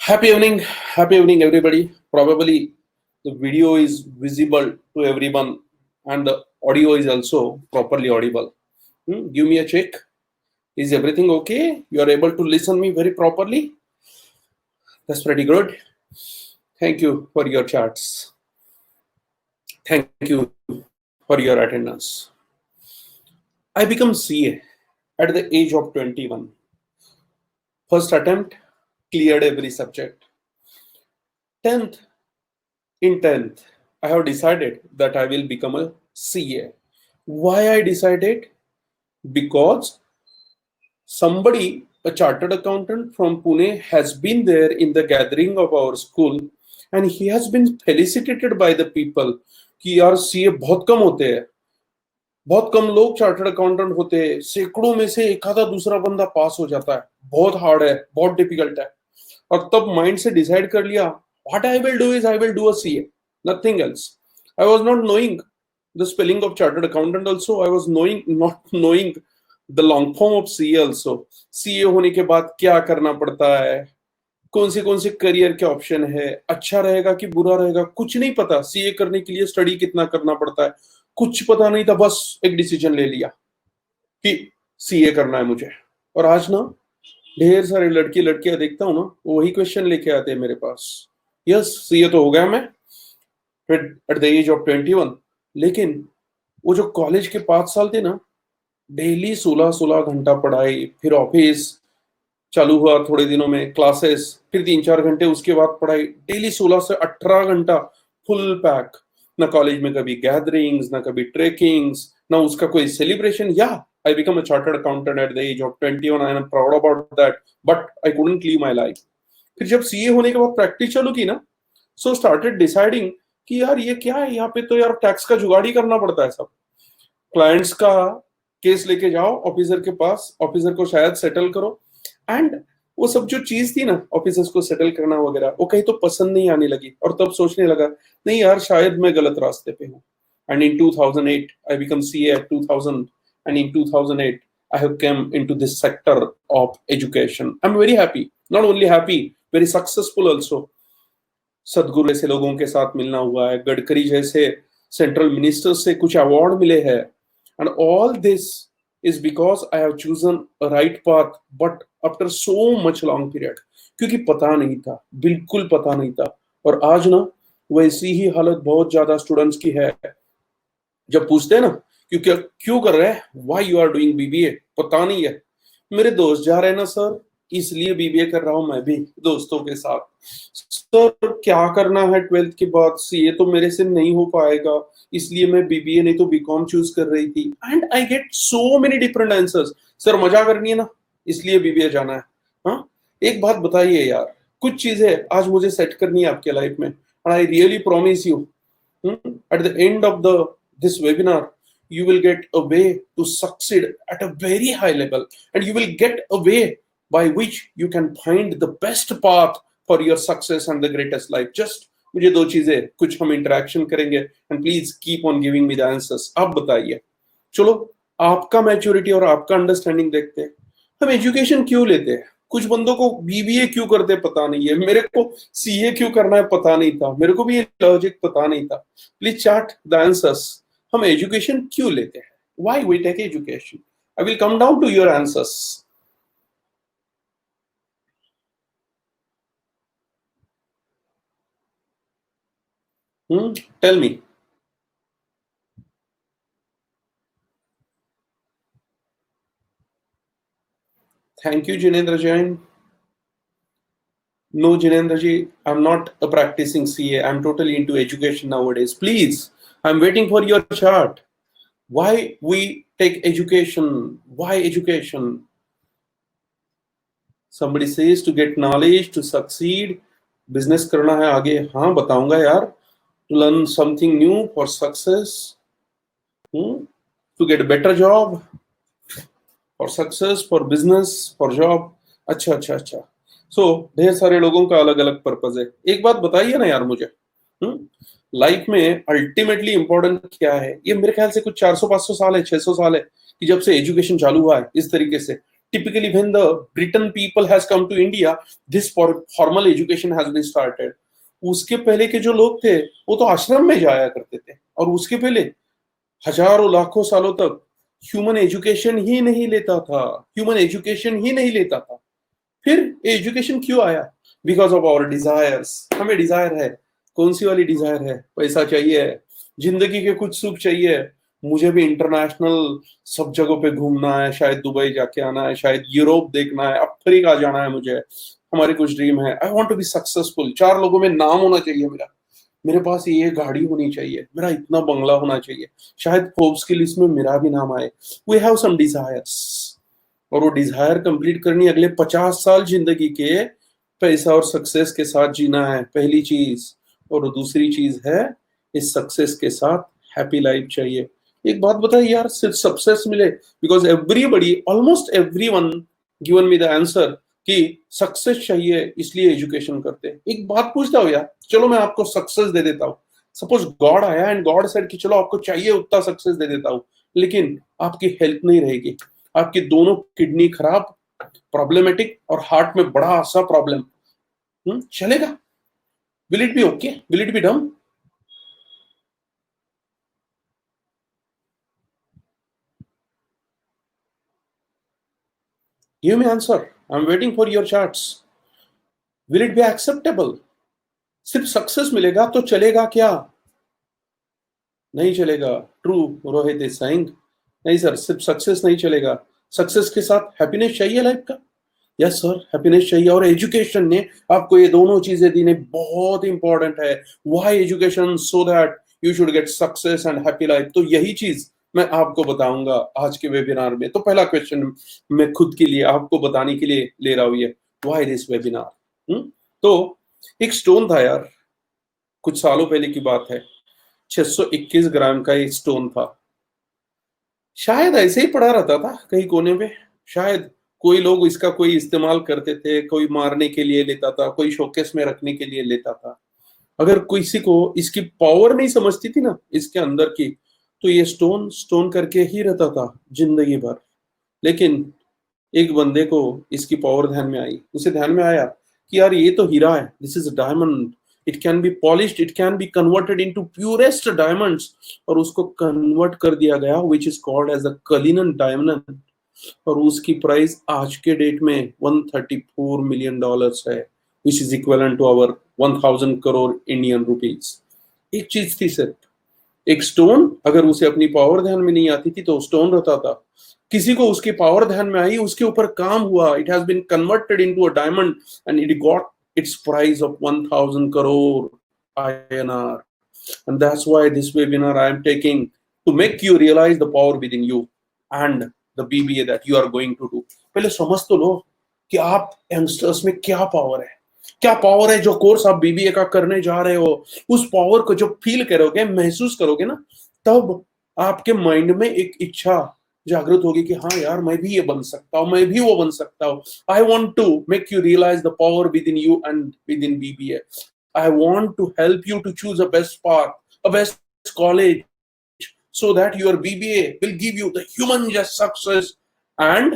Happy evening, everybody. Probably the video is visible to everyone, and the audio is also properly audible. Give me a check. Is everything okay? You are able to listen me very properly. That's pretty good. Thank you for your charts. Thank you for your attendance. I become CA at the age of 21. First attempt, cleared every subject. 10th, in 10th, I have decided that I will become a CA. Why I decided? Because somebody, a chartered accountant from Pune, has been there in the gathering of our school and he has been felicitated by the people कि यार CA बहुत कम होते हैं, बहुत कम लोग chartered accountant होते हैं, सैकड़ों में से एक आधा दूसरा बंदा पास हो जाता है, बहुत हार्ड है, बहुत डिफिकल्ट है. और तब माइंड से डिसाइड कर लिया what I will do is I will do a CA, nothing else. I was not knowing the spelling of chartered accountant also. I was not knowing the long form of CA also. CA होने के बाद क्या करना पड़ता है, कौन से career के ऑप्शन है, अच्छा रहेगा कि बुरा रहेगा, कुछ नहीं पता. CA करने के लिए स्टडी कितना करना पड़ता है, कुछ पता नहीं था. बस एक डिसीजन ले लिया कि CA करना है मुझे. और आज ना ढेर सारे लड़की लड़कियां देखता हूँ ना, वही क्वेश्चन लेके आते हैं मेरे पास. यस, CA तो हो गया मैं एट द एज ऑफ 21. लेकिन वो जो कॉलेज के 5 साल थे ना, डेली 16-16 घंटा पढ़ाई, फिर ऑफिस चालू हुआ थोड़े दिनों में, क्लासेस, फिर 3-4 घंटे उसके बाद पढ़ाई, डेली 16 से 18 घंटा फुल पैक. ना कॉलेज में कभी गैदरिंग्स, ना कभी ट्रेकिंग्स, ना उसका कोई सेलिब्रेशन. या I become a chartered accountant at the age of 21. I am proud about that, but I couldn't leave my life. फिर जब सीए होने के बाद प्रैक्टिस चालू की ना, सो स्टार्टेड डिसाइडिंग कि यार ये क्या है, यहाँ पे तो यार टैक्स का जुगाड़ ही करना पड़ता है. सब क्लाइंट्स का केस लेके जाओ ऑफिसर के पास, ऑफिसर को शायद सेटल करो. एंड वो सब जो चीज थी ना, ऑफिसर्स को सेटल करना वगैरह, वो कहीं तो पसंद नहीं आने लगी. और तब सोचने लगा नहीं यार, शायद मैं गलत रास्ते पे हूँ. And in 2008 I become CA at 2000. And in 2008 I have come into this sector of education. I'm very happy. Not only happy, very successful also. सदगुरु जैसे लोगों के साथ मिलना हुआ है, गडकरी जैसे सेंट्रल मिनिस्टर्स से कुछ अवार्ड मिले हैं. And all this is because I have chosen a right path, but after so much long period. क्योंकि पता नहीं था, बिल्कुल पता नहीं था. और आज ना वैसी ही हालत बहुत ज्यादा स्टूडेंट्स की है. जब पूछते हैं ना क्योंकि क्यों कर रहे हैं, why you are doing BBA, पता नहीं है. मेरे दोस्त जा रहे हैं ना सर, इसलिए बीबीए कर रहा हूं मैं भी दोस्तों के साथ. सर क्या करना है 12th के बाद, सीए तो मेरे से नहीं हो पाएगा, इसलिए मैं बीबीए नहीं तो बीकॉम चूज कर रही थी. And I get so many different answers. Sir मजा करनी है ना, इसलिए बीबीए जाना है. हाँ, एक बात बताइए यार, कुछ चीजें आज मुझे सेट करनी है आपके लाइफ में. And I really promise you eight the end of the this webinar you will get a way to succeed at a very high level, and you will get a way by which you can find the best path for your success and the greatest life. Just मुझे दो चीजें, कुछ हम interaction करेंगे and please keep on giving me the answers. आप बताइए, चलो आपका मैच्योरिटी और आपका अंडरस्टैंडिंग देखते हैं. हम एजुकेशन क्यों लेते हैं? कुछ बंदों को बीबीए क्यों करते पता नहीं है, मेरे को सीए क्यों करना है पता नहीं था, मेरे को भी ये लॉजिक पता नहीं था. Please chat the answers. हम एजुकेशन क्यों लेते हैं? Why we take education? I will come down to your answers. Tell me. Thank you, Jinendra Jain. No, Jinendra ji, I'm not a practicing CA. I'm totally into education nowadays. Please, I'm waiting for your chart. Why we take education? Why education? Somebody says to get knowledge, to succeed, business करना है आगे. हाँ बताऊंगा यार. To learn something new for success, to get a better job, for success, for business, for job. अच्छा. So ढेर सारे लोगों का अलग अलग पर्पज है. एक बात बताइए ना यार मुझे, लाइफ में अल्टीमेटली इंपॉर्टेंट क्या है? ये मेरे ख्याल से कुछ 400-500 साल है, 600 साल है कि जब से एजुकेशन चालू हुआ है इस तरीके से. Typically, when the Britain people has come to India, this formal education has been started. उसके पहले के जो लोग थे वो तो आश्रम में जाया करते थे, और उसके पहले हजारों लाखों सालों तक ह्यूमन एजुकेशन ही नहीं लेता था, ह्यूमन एजुकेशन ही नहीं लेता था। फिर एजुकेशन क्यों आया? Because of our desires. हमें डिजायर है। कौन सी वाली डिजायर है? पैसा चाहिए, जिंदगी के कुछ सुख चाहिए। मुझे भी इंटरनेशनल सब जगहों पे घूमना है, शायद दुबई जाके आना है, शायद यूरोप देखना है, अफ्रीका जाना है। मुझे हमारे कुछ ड्रीम है। I want to be successful. 4 लोगों में नाम होना चाहिए मेरा, मेरे पास ये गाड़ी होनी चाहिए, मेरा इतना बंगला होना चाहिए, शायद फोर्ब्स की लिस्ट में मेरा भी नाम आए। वी हैव सम डिजायर्स, और वो डिजायर कंप्लीट करनी अगले 50 साल जिंदगी के पैसा और सक्सेस के साथ जीना है, पहली चीज। और दूसरी चीज है इस सक्सेस के साथ हैप्पी लाइफ चाहिए। एक बात बताइए यार, सिर्फ सक्सेस मिले? Because everybody, almost everyone given me the answer कि सक्सेस चाहिए इसलिए एजुकेशन करते हैं। एक बात पूछता हूँ यार, चलो मैं आपको सक्सेस दे देता हूँ। सपोज गॉड आया एंड गॉड सेड कि चलो आपको चाहिए उतना सक्सेस दे देता हूँ, लेकिन आपकी हेल्थ नहीं रहेगी, आपकी दोनों किडनी खराब, प्रॉब्लमेटिक, और हार्ट में बड़ा सा प्रॉब्लम, चलेगा? Will it be okay? Will it be done? Give me answer. I'm waiting for your charts. Will it be acceptable? सिर्फ सक्सेस मिलेगा तो चलेगा क्या? नहीं चलेगा। ट्रू, रोहित इज सेइंग नहीं सर, सिर्फ सक्सेस नहीं चलेगा, सक्सेस के साथ हैप्पीनेस चाहिए लाइफ का। यस सर, हैप्पीनेस चाहिए, और एजुकेशन ने आपको ये दोनों चीजें दी ने, बहुत इंपॉर्टेंट है। Why education? So that you should get success and happy life. तो यही चीज मैं आपको बताऊंगा आज के वेबिनार में। तो पहला क्वेश्चन मैं खुद के लिए आपको बताने के लिए ले रहा हूं, ये व्हाई दिस वेबिनार। तो एक स्टोन था यार, कुछ सालों पहले की बात है, 621 ग्राम का एक स्टोन था। शायद ऐसे ही पड़ा रहता था कहीं कोने पे, शायद कोई लोग इसका कोई इस्तेमाल करते थे, कोई मारने के लिए लेता था, कोई शोकेस में रखने के लिए लेता था। अगर किसी को इसकी पावर नहीं समझती थी ना इसके अंदर की, तो ये स्टोन स्टोन करके ही रहता था जिंदगी भर। लेकिन एक बंदे को इसकी पावर ध्यान में आई, उसे ध्यान में आया कि यार ये तो हीरा है, this is diamond, it can be polished, it can be converted into purest diamonds, और उसको कन्वर्ट कर दिया गया which is called as the Cullinan diamond, और उसकी प्राइस आज के डेट में $134 मिलियन है, which is equivalent to our 1000 crore Indian rupees. एक चीज थी सिर्फ, एक स्टोन, अगर उसे अपनी पावर ध्यान में नहीं आती थी तो स्टोन रहता था। किसी को उसकी पावर ध्यान में आई, उसके ऊपर काम हुआ, it has been converted into a diamond and it got its price of 1000 crore INR. And that's why this webinar I am taking, to make you realize the power within you and the BBA that you are going to do. पहले समझ तो लो कि आप youngsters में क्या power है, क्या power है। जो कोर्स आप बीबीए का करने जा रहे हो, उस पावर को जो फील करोगे, महसूस करोगे ना, तब आपके माइंड में एक इच्छा जागृत होगी कि हाँ यार, मैं भी ये बन सकता हूँ, मैं भी वो बन सकता हूँ। I want to make you realize the power with in you and within BBA. I want to help you to choose a best path, a best college, so that your BBA will give you the humongous success and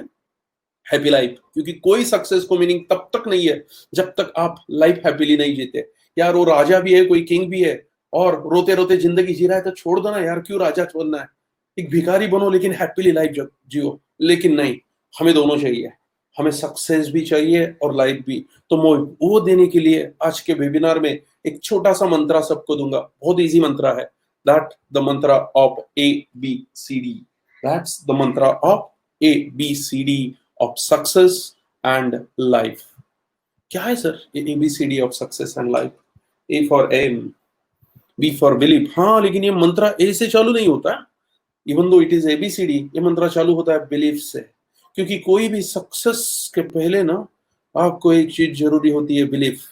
happy life. क्योंकि कोई success को meaning तब तक नहीं है जब तक आप लाइफ हैप्पीली नहीं जीते। यार वो राजा भी है, कोई किंग भी है, और रोते रोते जिंदगी जी रहा है, तो छोड़ दो ना यार, क्यों राजा छोड़ना है। एक भिखारी बनो लेकिन हैप्पीली लाइफ जियो। लेकिन नहीं, हमें दोनों चाहिए, हमें सक्सेस भी चाहिए और लाइफ भी। तो मैं वो देने के लिए आज के वेबिनार में एक छोटा सा मंत्रा सबको दूंगा, बहुत इजी मंत्रा है, that the Mantra of ABCD। That's the Mantra of ABCD of success and life। क्या है सर ये ABCD of success and life? A for aim, B for belief। हाँ, लेकिन ये मंत्रा A से चालू नहीं होता, even though it is ABCD, ये मंत्रा चालू होता है बिलीफ से। क्योंकि कोई भी सक्सेस के पहले ना आपको एक चीज जरूरी होती है, बिलीफ।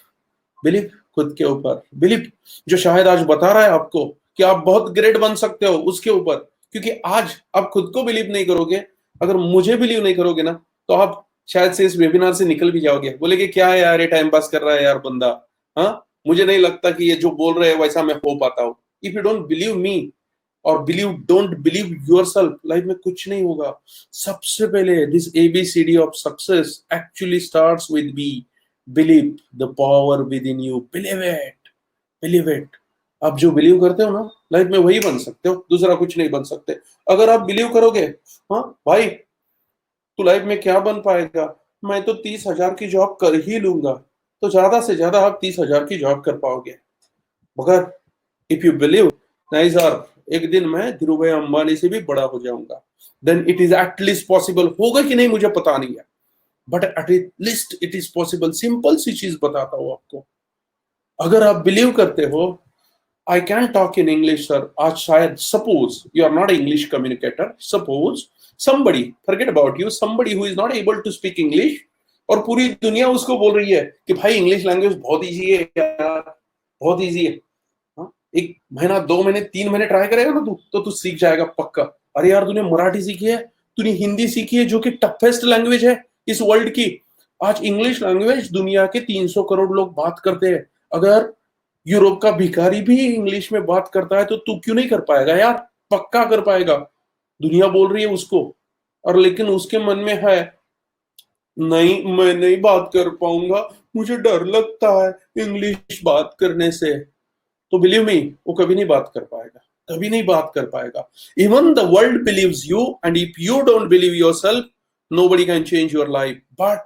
बिलीफ खुद के ऊपर, बिलीफ जो शायद आज बता रहा है आपको कि आप बहुत ग्रेट बन सकते हो, उसके ऊपर। क्योंकि आज आप खुद को बिलीव नहीं करोगे, अगर मुझे बिलीव नहीं करोगे ना, तो आप शायद से इस वेबिनार से निकल भी जाओगे, बोलेगे क्या है यार, ये टाइम पास कर रहा है यार बंदा, हाँ मुझे नहीं लगता कि ये जो बोल रहे हैं वैसा मैं हो पाता हूँ। If you don't believe me, और believe, don't believe yourself, life में कुछ नहीं होगा। सबसे पहले this ABCD of success actually starts with B, believe the power with in you, believe it, believe it. आप जो बिलीव करते हो ना लाइफ में वही बन सकते हो, दूसरा कुछ नहीं बन सकते। अगर आप बिलीव करोगे, हाँ भाई तो लाइफ में क्या बन पाएगा, मैं तो 30,000 की जॉब कर ही लूंगा, तो ज्यादा से ज्यादा आप 30,000 की जॉब कर पाओगे। मगर इफ यू बिलीव नहीं सर एक दिन मैं धीरू भाई अंबानी से भी बड़ा हो जाऊंगा, then it is at least possible, होगा कि नहीं मुझे पता नहीं है, but at least it is possible. Simple सी चीज बताता हूं आपको, अगर आप बिलीव करते हो I can talk in English sir, आज शायद suppose you are not English communicator, suppose somebody, forget about you, somebody who is not able to speak English, और पूरी दुनिया उसको बोल रही है कि भाई इंग्लिश लैंग्वेज बहुत इजी है यार, बहुत इजी है। हाँ? 1 महीना 2 महीने 3 महीने ट्राई करेगा ना तू, तो तू सीख जाएगा पक्का। अरे यार तूने मराठी सीखी है, तूने हिंदी सीखी है जो कि टफेस्ट लैंग्वेज है इस वर्ल्ड की, आज इंग्लिश लैंग्वेज दुनिया के 300 करोड़ लोग बात करते हैं। अगर यूरोप का भिखारी भी इंग्लिश में बात करता है तो तू क्यों नहीं कर पाएगा यार, पक्का कर पाएगा। दुनिया बोल रही है उसको, और लेकिन उसके मन में है नहीं मैं नहीं बात कर पाऊंगा, मुझे डर लगता है इंग्लिश बात करने से, तो बिलीव मी वो कभी नहीं बात कर पाएगा, कभी नहीं बात कर पाएगा। Even the world believes you, and if you don't believe yourself nobody can change your life, but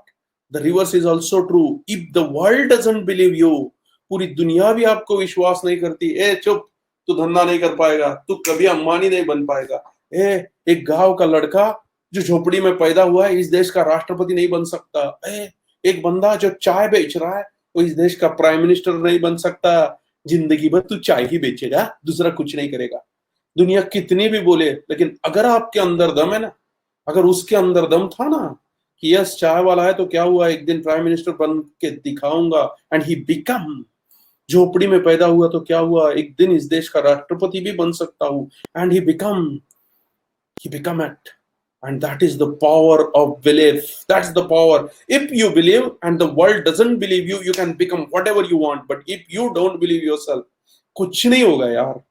the reverse is also true, if the world doesn't believe you, पूरी दुनिया भी आपको विश्वास नहीं करती, ए चुप तू धंधा नहीं कर पाएगा, तू कभी अंबानी नहीं बन पाएगा, ए एक गांव का लड़का जो झोपड़ी में पैदा हुआ है इस देश का राष्ट्रपति नहीं बन सकता, ए एक बंदा जो चाय बेच रहा है वो इस देश का प्राइम मिनिस्टर नहीं बन सकता, जिंदगी भर तू चाय ही बेचेगा, दूसरा कुछ नहीं करेगा। दुनिया कितनी भी बोले, लेकिन अगर आपके अंदर दम है ना, अगर उसके अंदर दम था ना कि यस चाय वाला है तो क्या हुआ, एक दिन प्राइम मिनिस्टर बन के दिखाऊंगा, एंड ही बिकम, झोपड़ी में पैदा हुआ तो क्या हुआ, एक दिन इस देश का राष्ट्रपति भी बन सकता हूं, and he become it, and that is the power of belief, that's the power। if you believe and the world doesn't believe you, you can become whatever you want, but if you don't believe yourself, कुछ नहीं होगा यार,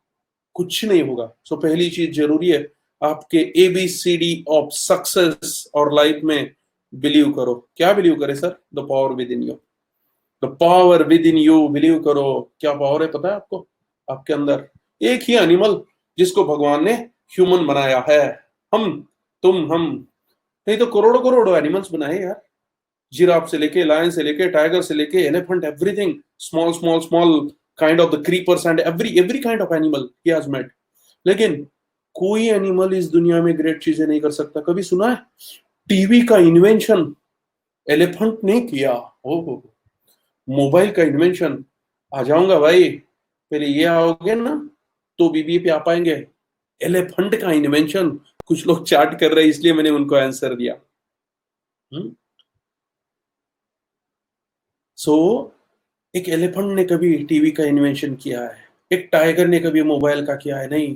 कुछ नहीं होगा। सो पहली चीज जरूरी है आपके ABCD ऑफ सक्सेस और लाइफ में बिलीव करो। क्या बिलीव करे sir? The power with in you, the power with in you, believe करो। क्या पावर है पता है आपको? आपके अंदर एक ही एनिमल जिसको भगवान ने ह्यूमन बनाया है, हम नहीं तो करोड़ों करोड़ों एनिमल्स बनाए यार, जिराफ से लेके, लायन से लेके, टाइगर से लेके, elephant, everything, small small small kind of the creepers and every kind of animal he has made. लेकिन कोई एनिमल इस दुनिया में ग्रेट चीजें नहीं कर सकता। कभी सुना है टीवी का इन्वेंशन एलिफेंट ने किया? हो मोबाइल का इन्वेंशन, आ जाऊंगा भाई, पहले ये आओगे ना तो बीबी पे आ पाएंगे। एलिफेंट का इन्वेंशन, कुछ लोग चार्ट कर रहे हैं इसलिए मैंने उनको आंसर दिया। सो एक एलिफेंट ने कभी टीवी का इन्वेंशन किया है, एक टाइगर ने कभी मोबाइल का किया है नहीं,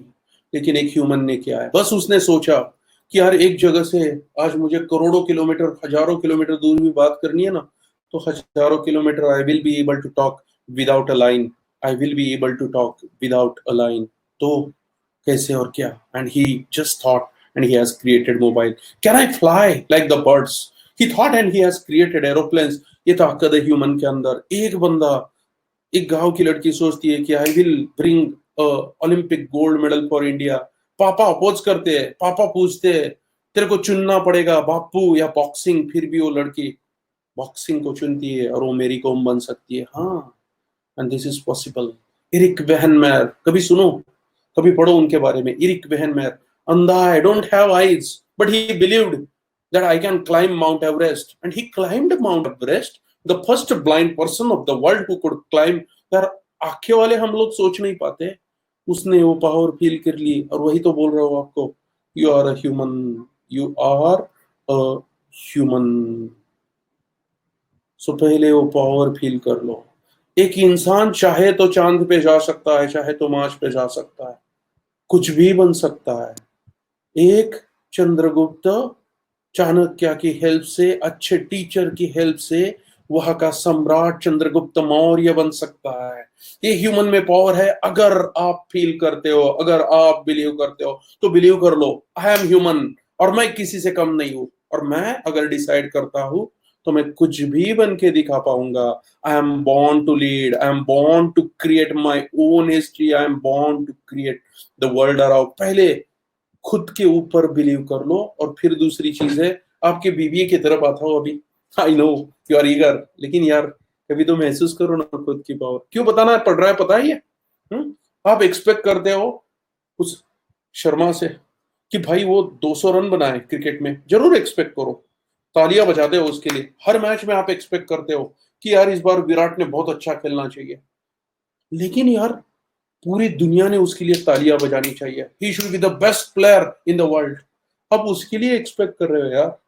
लेकिन एक ह्यूमन ने किया है। बस उसने सोचा कि यार एक जगह से आज मुझे करोड़ों किलोमीटर, हजारों किलोमीटर दूर भी बात करनी है ना, तो हजारों kilometre I will be able to talk without a line, I will be able to talk without a line. तो कैसे और क्या? And he just thought and he has created mobile. Can I fly like the birds? He thought and he has created aeroplanes. ये ताकत है human के अंदर। एक बंदा, एक गांव की लड़की सोचती है कि I will bring Olympic gold medal for India. पापा अपोज करते हैं, पापा पूछते हैं तेरे को चुनना पड़ेगा बापू या बॉक्सिंग, फिर भी वो लड़की बॉक्सिंग को चुनती है और वो मेरी कॉम बन सकती है। हाँ, and this is possible. Erik Weihenmayer, कभी सुनो, कभी पढ़ो उनके बारे में। इरिक वेहनमेयर अंधा है, don't have eyes, but he believed that I can climb Mount Everest, and he climbed Mount Everest, the first blind person of the world who could climb। यार आंखें वाले हम लोग सोच नहीं पाते, उसने वो पावर फील कर ली। और वही तो बोल रहा हूँ आपको, you are a human, you are a human. So पहले वो पावर फील कर लो। एक इंसान चाहे तो चांद पे जा सकता है, चाहे तो मार्स पे जा सकता है, कुछ भी बन सकता है। एक चंद्रगुप्त चाणक्य की हेल्प से, अच्छे टीचर की हेल्प से वहां का सम्राट चंद्रगुप्त मौर्य बन सकता है। ये ह्यूमन में पावर है। अगर आप फील करते हो, अगर आप बिलीव करते हो तो बिलीव कर लो, आई एम ह्यूमन और मैं किसी से कम नहीं हूं। और मैं अगर डिसाइड करता हूं तो मैं कुछ भी बन के दिखा पाऊंगा। I am born to lead, I am born to create my own history, I am born to create the world around. पहले खुद के ऊपर बिलीव कर लो और फिर दूसरी चीज है, आपके बीबीए की तरफ आता हो अभी। I know you are eager, लेकिन यार कभी तो महसूस करो ना खुद की पावर। क्यों बताना पड़ रहा है पता है ये? आप एक्सपेक्ट करते हो उस शर्मा से कि भाई वो 200 रन बनाए क्रिकेट में, जरूर एक्सपेक्ट करो, तालियां बजाते हो उसके लिए। हर मैच में आप एक्सपेक्ट करते हो कि यार इस बार विराट ने बहुत अच्छा खेलना चाहिए, लेकिन यार पूरी दुनिया ने उसके लिए तालियां बजानी चाहिए। ही should be the best player in the world. अब उसके लिए एक्सपेक्ट कर रहे हो यार,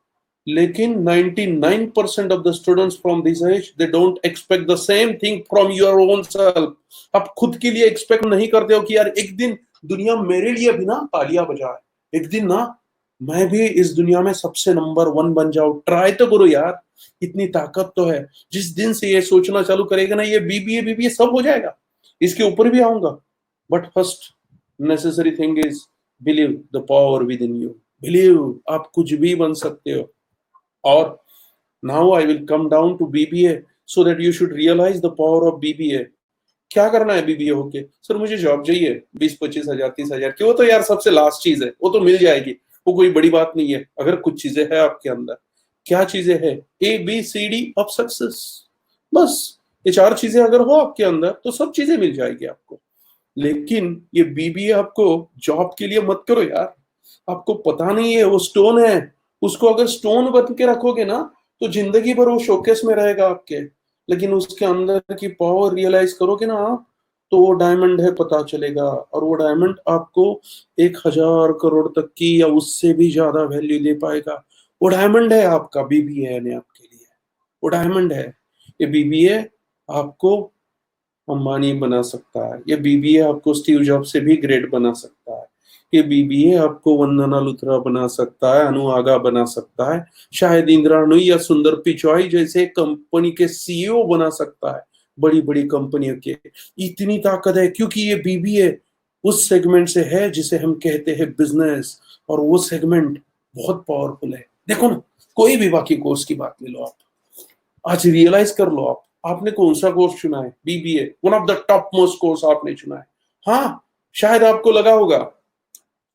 लेकिन 99% of the students from this age they don't expect the same thing from your own self। आप खुद के लिए एक्सपेक्ट नहीं करते हो कि यार एक दिन दुनिया मेरे लिए भी ना तालियां बजाए, एक दिन ना मैं भी इस दुनिया में सबसे नंबर 1 बन जाऊं। ट्राई तो करो यार, इतनी ताकत तो है। जिस दिन से ये सोचना चालू करेगा ना, ये बीबीए बीबीए सब हो जाएगा, इसके ऊपर भी आऊंगा। But first necessary thing is believe the power with in you. Believe आप कुछ भी बन सकते हो। और now I will come down to BBA so that you should realize the power of BBA। क्या करना है बीबीए होके? सर मुझे जॉब चाहिए 20-25 हजार 30 हजार की। वो तो यार सबसे लास्ट चीज है, वो तो मिल जाएगी, वो कोई बड़ी बात नहीं है अगर कुछ चीजें हैं आपके अंदर। क्या चीजें हैं? ABCD of success. बस ये 4 चीजें अगर हो आपके अंदर तो सब चीजें मिल जाएगी आपको। लेकिन ये बीबीए आपको जॉब के लिए मत करो यार। आपको पता नहीं है वो स्टोन है, उसको अगर स्टोन बन के रखोगे ना तो जिंदगी भर वो शोकेस में रहेगा आपके। लेकिन उसके अंदर की पावर रियलाइज करोगे ना आप, तो वो डायमंड है पता चलेगा। और वो डायमंड आपको 1,000 करोड़ तक की या उससे भी ज्यादा वैल्यू दे पाएगा। वो डायमंड है आपका बीबीए ने आपके लिए, वो डायमंड है। ये बीबीए आपको अंबानी बना सकता है, ये बीबीए आपको स्टीव जॉब से भी ग्रेट बना सकता है, ये बीबीए आपको वंदना लुथरा बना सकता है, अनु आगा बना सकता है, शायद इंदिरा नूई या सुंदर पिचाई जैसे कंपनी के सीईओ बना सकता है, बड़ी बड़ी कंपनियों के। इतनी ताकत है क्योंकि ये बीबीए उस सेगमेंट से है जिसे हम कहते हैं बिजनेस, और वो सेगमेंट बहुत पावरफुल है। देखो ना, कोई भी बाकी कोर्स की बात ले लो आप, आज रियलाइज कर लो आप, आपने कौन सा कोर्स चुना है? BBA, one of the top most course आपने चुना है। हाँ, शायद आपको लगा होगा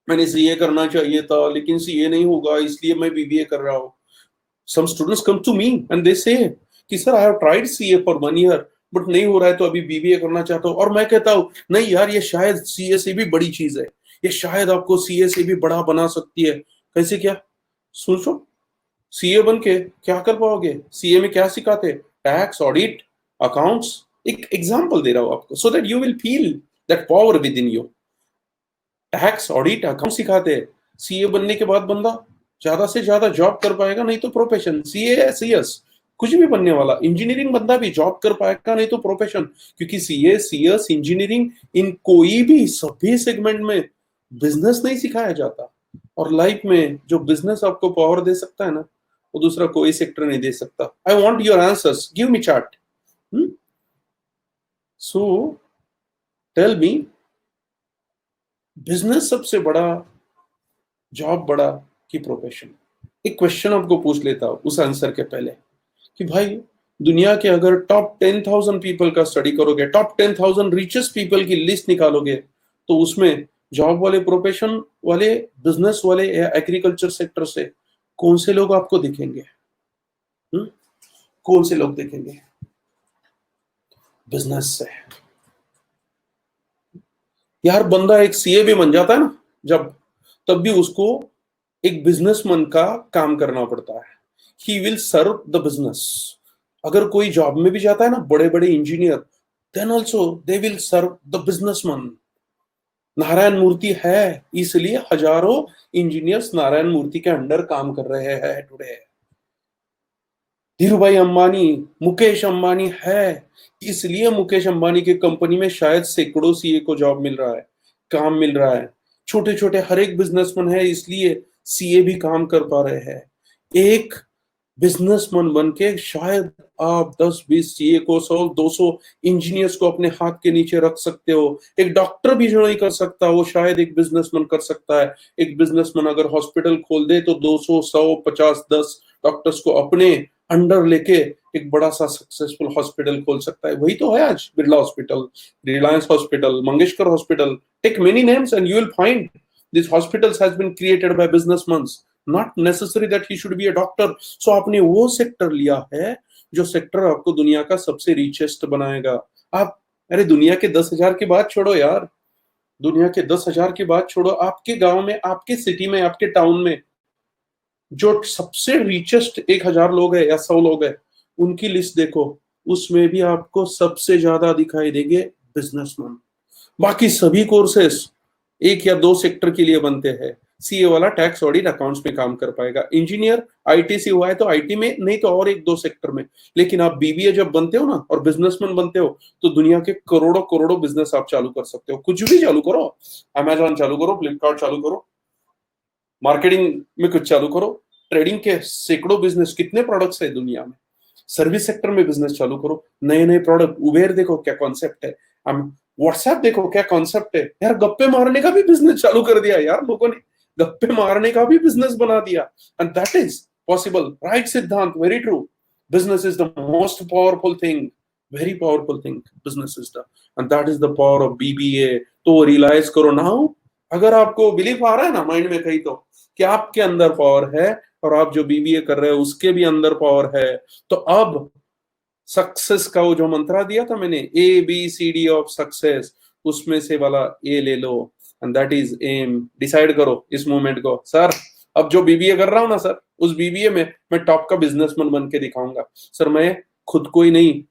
मैंने सीए करना चाहिए था लेकिन सीए नहीं होगा इसलिए मैं बीबीए कर रहा हूँ। Some students come to me and they say कि sir I have tried CA for 1 year but नहीं हो रहा है तो अभी बीबीए करना चाहता हूँ। और मैं कहता हूँ नहीं यार, ये शायद सीए से भी बड़ी चीज है, ये शायद आपको सीए से भी बड़ा बना सकती है। कैसे क्या? सोचो, सीए बन के क्या कर पाओगे? सीए में क्या सिखाते? Tax, audit, accounts. एक एग्जांपल दे रहा हूं आपको so that you will feel that power with in you. Tax, audit, account सिखाते हैं। सीए बनने के बाद बंदा ज्यादा से ज्यादा जॉब कर पाएगा, नहीं तो प्रोफेशन। सीए सीएस कुछ भी बनने वाला, इंजीनियरिंग बंदा भी जॉब कर पाएगा, नहीं तो प्रोफेशन। क्योंकि सीए सीएस इंजीनियरिंग इन कोई भी सभी सेगमेंट में बिजनेस नहीं सिखाया जाता। और लाइफ में जो बिजनेस आपको पावर दे सकता है ना, वो दूसरा कोई सेक्टर नहीं दे सकता। I want your answers, give me chart. So tell me, business सबसे बड़ा, जॉब बड़ा कि प्रोफेशन? एक क्वेश्चन आपको पूछ लेता हूं उस आंसर के पहले कि भाई दुनिया के अगर टॉप 10,000 पीपल का स्टडी करोगे, टॉप 10,000 रिचेस्ट पीपल की लिस्ट निकालोगे, तो उसमें जॉब वाले, प्रोफेशन वाले, बिजनेस वाले या एग्रीकल्चर सेक्टर से कौन से लोग आपको दिखेंगे? कौन से लोग दिखेंगे? बिजनेस से। यार बंदा एक सीए भी बन जाता है ना जब, तब भी उसको एक बिजनेसमैन का काम करना पड़ता है। He will serve the business. अगर कोई जॉब में भी जाता है ना, बड़े बड़े engineer, then also they will serve the businessman. Narayana Murthy है इसलिए हजारों इंजीनियर्स नारायण मूर्ति के अंडर काम कर रहे हैं टुडे। धीरूभाई अंबानी, मुकेश अंबानी है इसलिए मुकेश अंबानी की कंपनी में शायद सैकड़ों सीए को जॉब मिल रहा है, काम मिल रहा है। छोटे छोटे हर एक बिजनेसमैन है इसलिए सीए भी काम कर पा रहे हैं। एक बिजनेसमैन बन के शायद आप 10-20 सीए को 100-200 इंजीनियर्स को अपने हाथ के नीचे रख सकते हो। एक डॉक्टर भी जो नहीं कर सकता वो शायद एक बिजनेसमैन कर सकता है। एक बिजनेसमैन अगर हॉस्पिटल खोल दे तो 200, 100, 50, 10 डॉक्टर्स को अपने अंडर लेके एक बड़ा सा सक्सेसफुल हॉस्पिटल खोल सकता है। वही तो है आज Birla hospital, Reliance hospital, Mangeshkar hospital. Take many names and you will find this hospitals has been created by businessman, not necessary that he should be a doctor. So आपने वो सेक्टर लिया है जो सेक्टर आपको दुनिया का सबसे रिचेस्ट बनाएगा। आप, अरे दुनिया के 10,000 की बात छोड़ो यार, दुनिया के 10,000 की बात छोड़ो, आपके गांव में, आपके सिटी में, आपके टाउन में जो सबसे रिचेस्ट 1,000 लोग है या 100 लोग है, उनकी लिस्ट देखो, उसमें भी आपको सबसे ज्यादा दिखाई देंगे बिजनेसमैन। बाकी सभी कोर्सेस एक या दो सेक्टर के लिए बनते हैं। सीए वाला टैक्स ऑडिट अकाउंट्स में काम कर पाएगा, इंजीनियर आईटी से हुआ है तो आईटी में, नहीं तो और एक दो सेक्टर में। लेकिन आप बीबीए जब बनते हो ना और बिजनेसमैन बनते हो तो दुनिया के करोड़ों करोड़ों बिजनेस आप चालू कर सकते हो। कुछ भी चालू करो, अमेजॉन चालू करो, फ्लिपकार्ट चालू करो, मार्केटिंग में कुछ चालू करो, ट्रेडिंग के सैकड़ों बिजनेस, कितने प्रोडक्ट्स है दुनिया में। सर्विस सेक्टर में बिजनेस चालू करो, नए नए प्रोडक्ट, उबेर देखो क्या कॉन्सेप्ट है, हम व्हाट्सएप देखो क्या कॉन्सेप्ट है यार। गप्पे मारने का भी बिजनेस चालू कर दिया यार लोगों ने, गप्पे मारने का भी बिजनेस बना दिया। And that is possible, right Siddhant, very true. Business is the most powerful thing, very powerful thing business is the, and that is the power of BBA. तो रियलाइज करो नाउ, अगर आपको बिलीफ आ रहा है ना माइंड में कहीं तो कि आपके अंदर पावर है और आप जो बीबीए कर रहे हो उसके भी अंदर पावर है, तो अब सक्सेस का वो जो मंत्रा दिया था मैंने, ABCD ऑफ सक्सेस, उसमें से वाला ए ले लो, and that is M. Decide करो इस मूवमेंट को, सर अब जो बीबीए कर रहा हूं ना सर, उस बीबीए में मैं टॉप का बिजनेसमैन बन के दिखाऊंगा सर। मैं खुद को ही नहीं,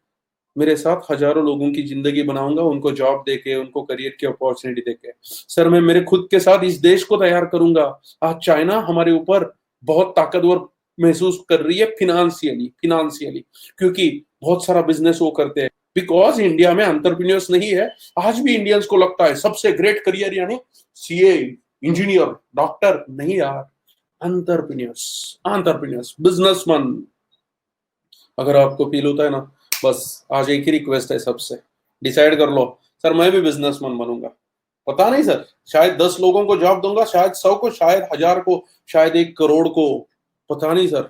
मेरे साथ हजारों लोगों की जिंदगी बनाऊंगा, उनको जॉब देके, उनको करियर की अपॉर्चुनिटी देके। सर मैं मेरे खुद के साथ इस देश को तैयार करूंगा। आज चाइना हमारे ऊपर बहुत ताकतवर महसूस कर रही है फिनेंशियली, क्योंकि बहुत सारा बिजनेस वो करते हैं। बिकॉज इंडिया में एंटरप्रेन्योर्स नहीं है। आज भी इंडियंस को लगता है सबसे ग्रेट करियर यानी सीए, इंजीनियर, डॉक्टर, नहीं यार, एंटरप्रेन्योर्स, बिजनेसमैन। अगर आपको फील होता है ना, बस आज एक ही रिक्वेस्ट है सबसे, डिसाइड कर लो सर मैं भी बिजनेसमैन बनूंगा। पता नहीं सर, शायद 10 लोगों को जॉब दूंगा, शायद 100 को, शायद 1000 को, शायद 1 करोड़ को, पता नहीं सर।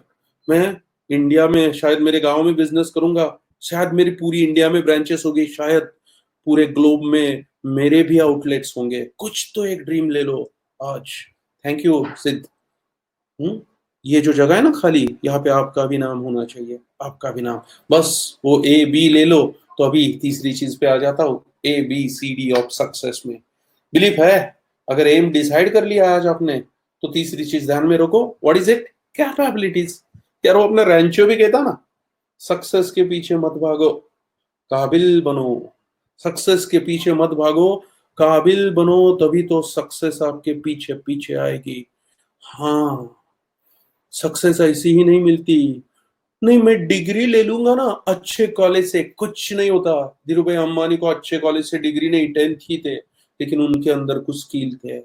मैं इंडिया में शायद मेरे गांव में बिजनेस करूंगा, शायद मेरी पूरी इंडिया में ब्रांचेस होगी, शायद पूरे ग्लोब में मेरे भी आउटलेट्स होंगे। कुछ तो एक ड्रीम ले लो आज। थैंक यू सिद्ध। ये जो जगह है ना खाली, यहाँ पे आपका भी नाम होना चाहिए, आपका भी नाम। बस वो A B ले लो, तो अभी तीसरी चीज पे आ जाता हूँ, ABCD ऑफ सक्सेस में बिलीफ है। अगर एम डिसाइड कर लिया आज आपने, तो तीसरी चीज ध्यान में रखो, व्हाट इज इट, कैपेबिलिटीज। यार वो अपना रैंचो भी कहता ना, सक्सेस के पीछे मत भागो, काबिल बनो। सक्सेस के पीछे मत भागो, काबिल बनो, तभी तो सक्सेस आपके पीछे पीछे आएगी। हाँ, सक्सेस ऐसी ही नहीं मिलती। नहीं मैं डिग्री ले लूंगा ना अच्छे कॉलेज से, कुछ नहीं होता। धीरू भाई अंबानी को अच्छे कॉलेज से डिग्री नहीं, 10th ही थे, लेकिन उनके अंदर कुछ स्किल थे।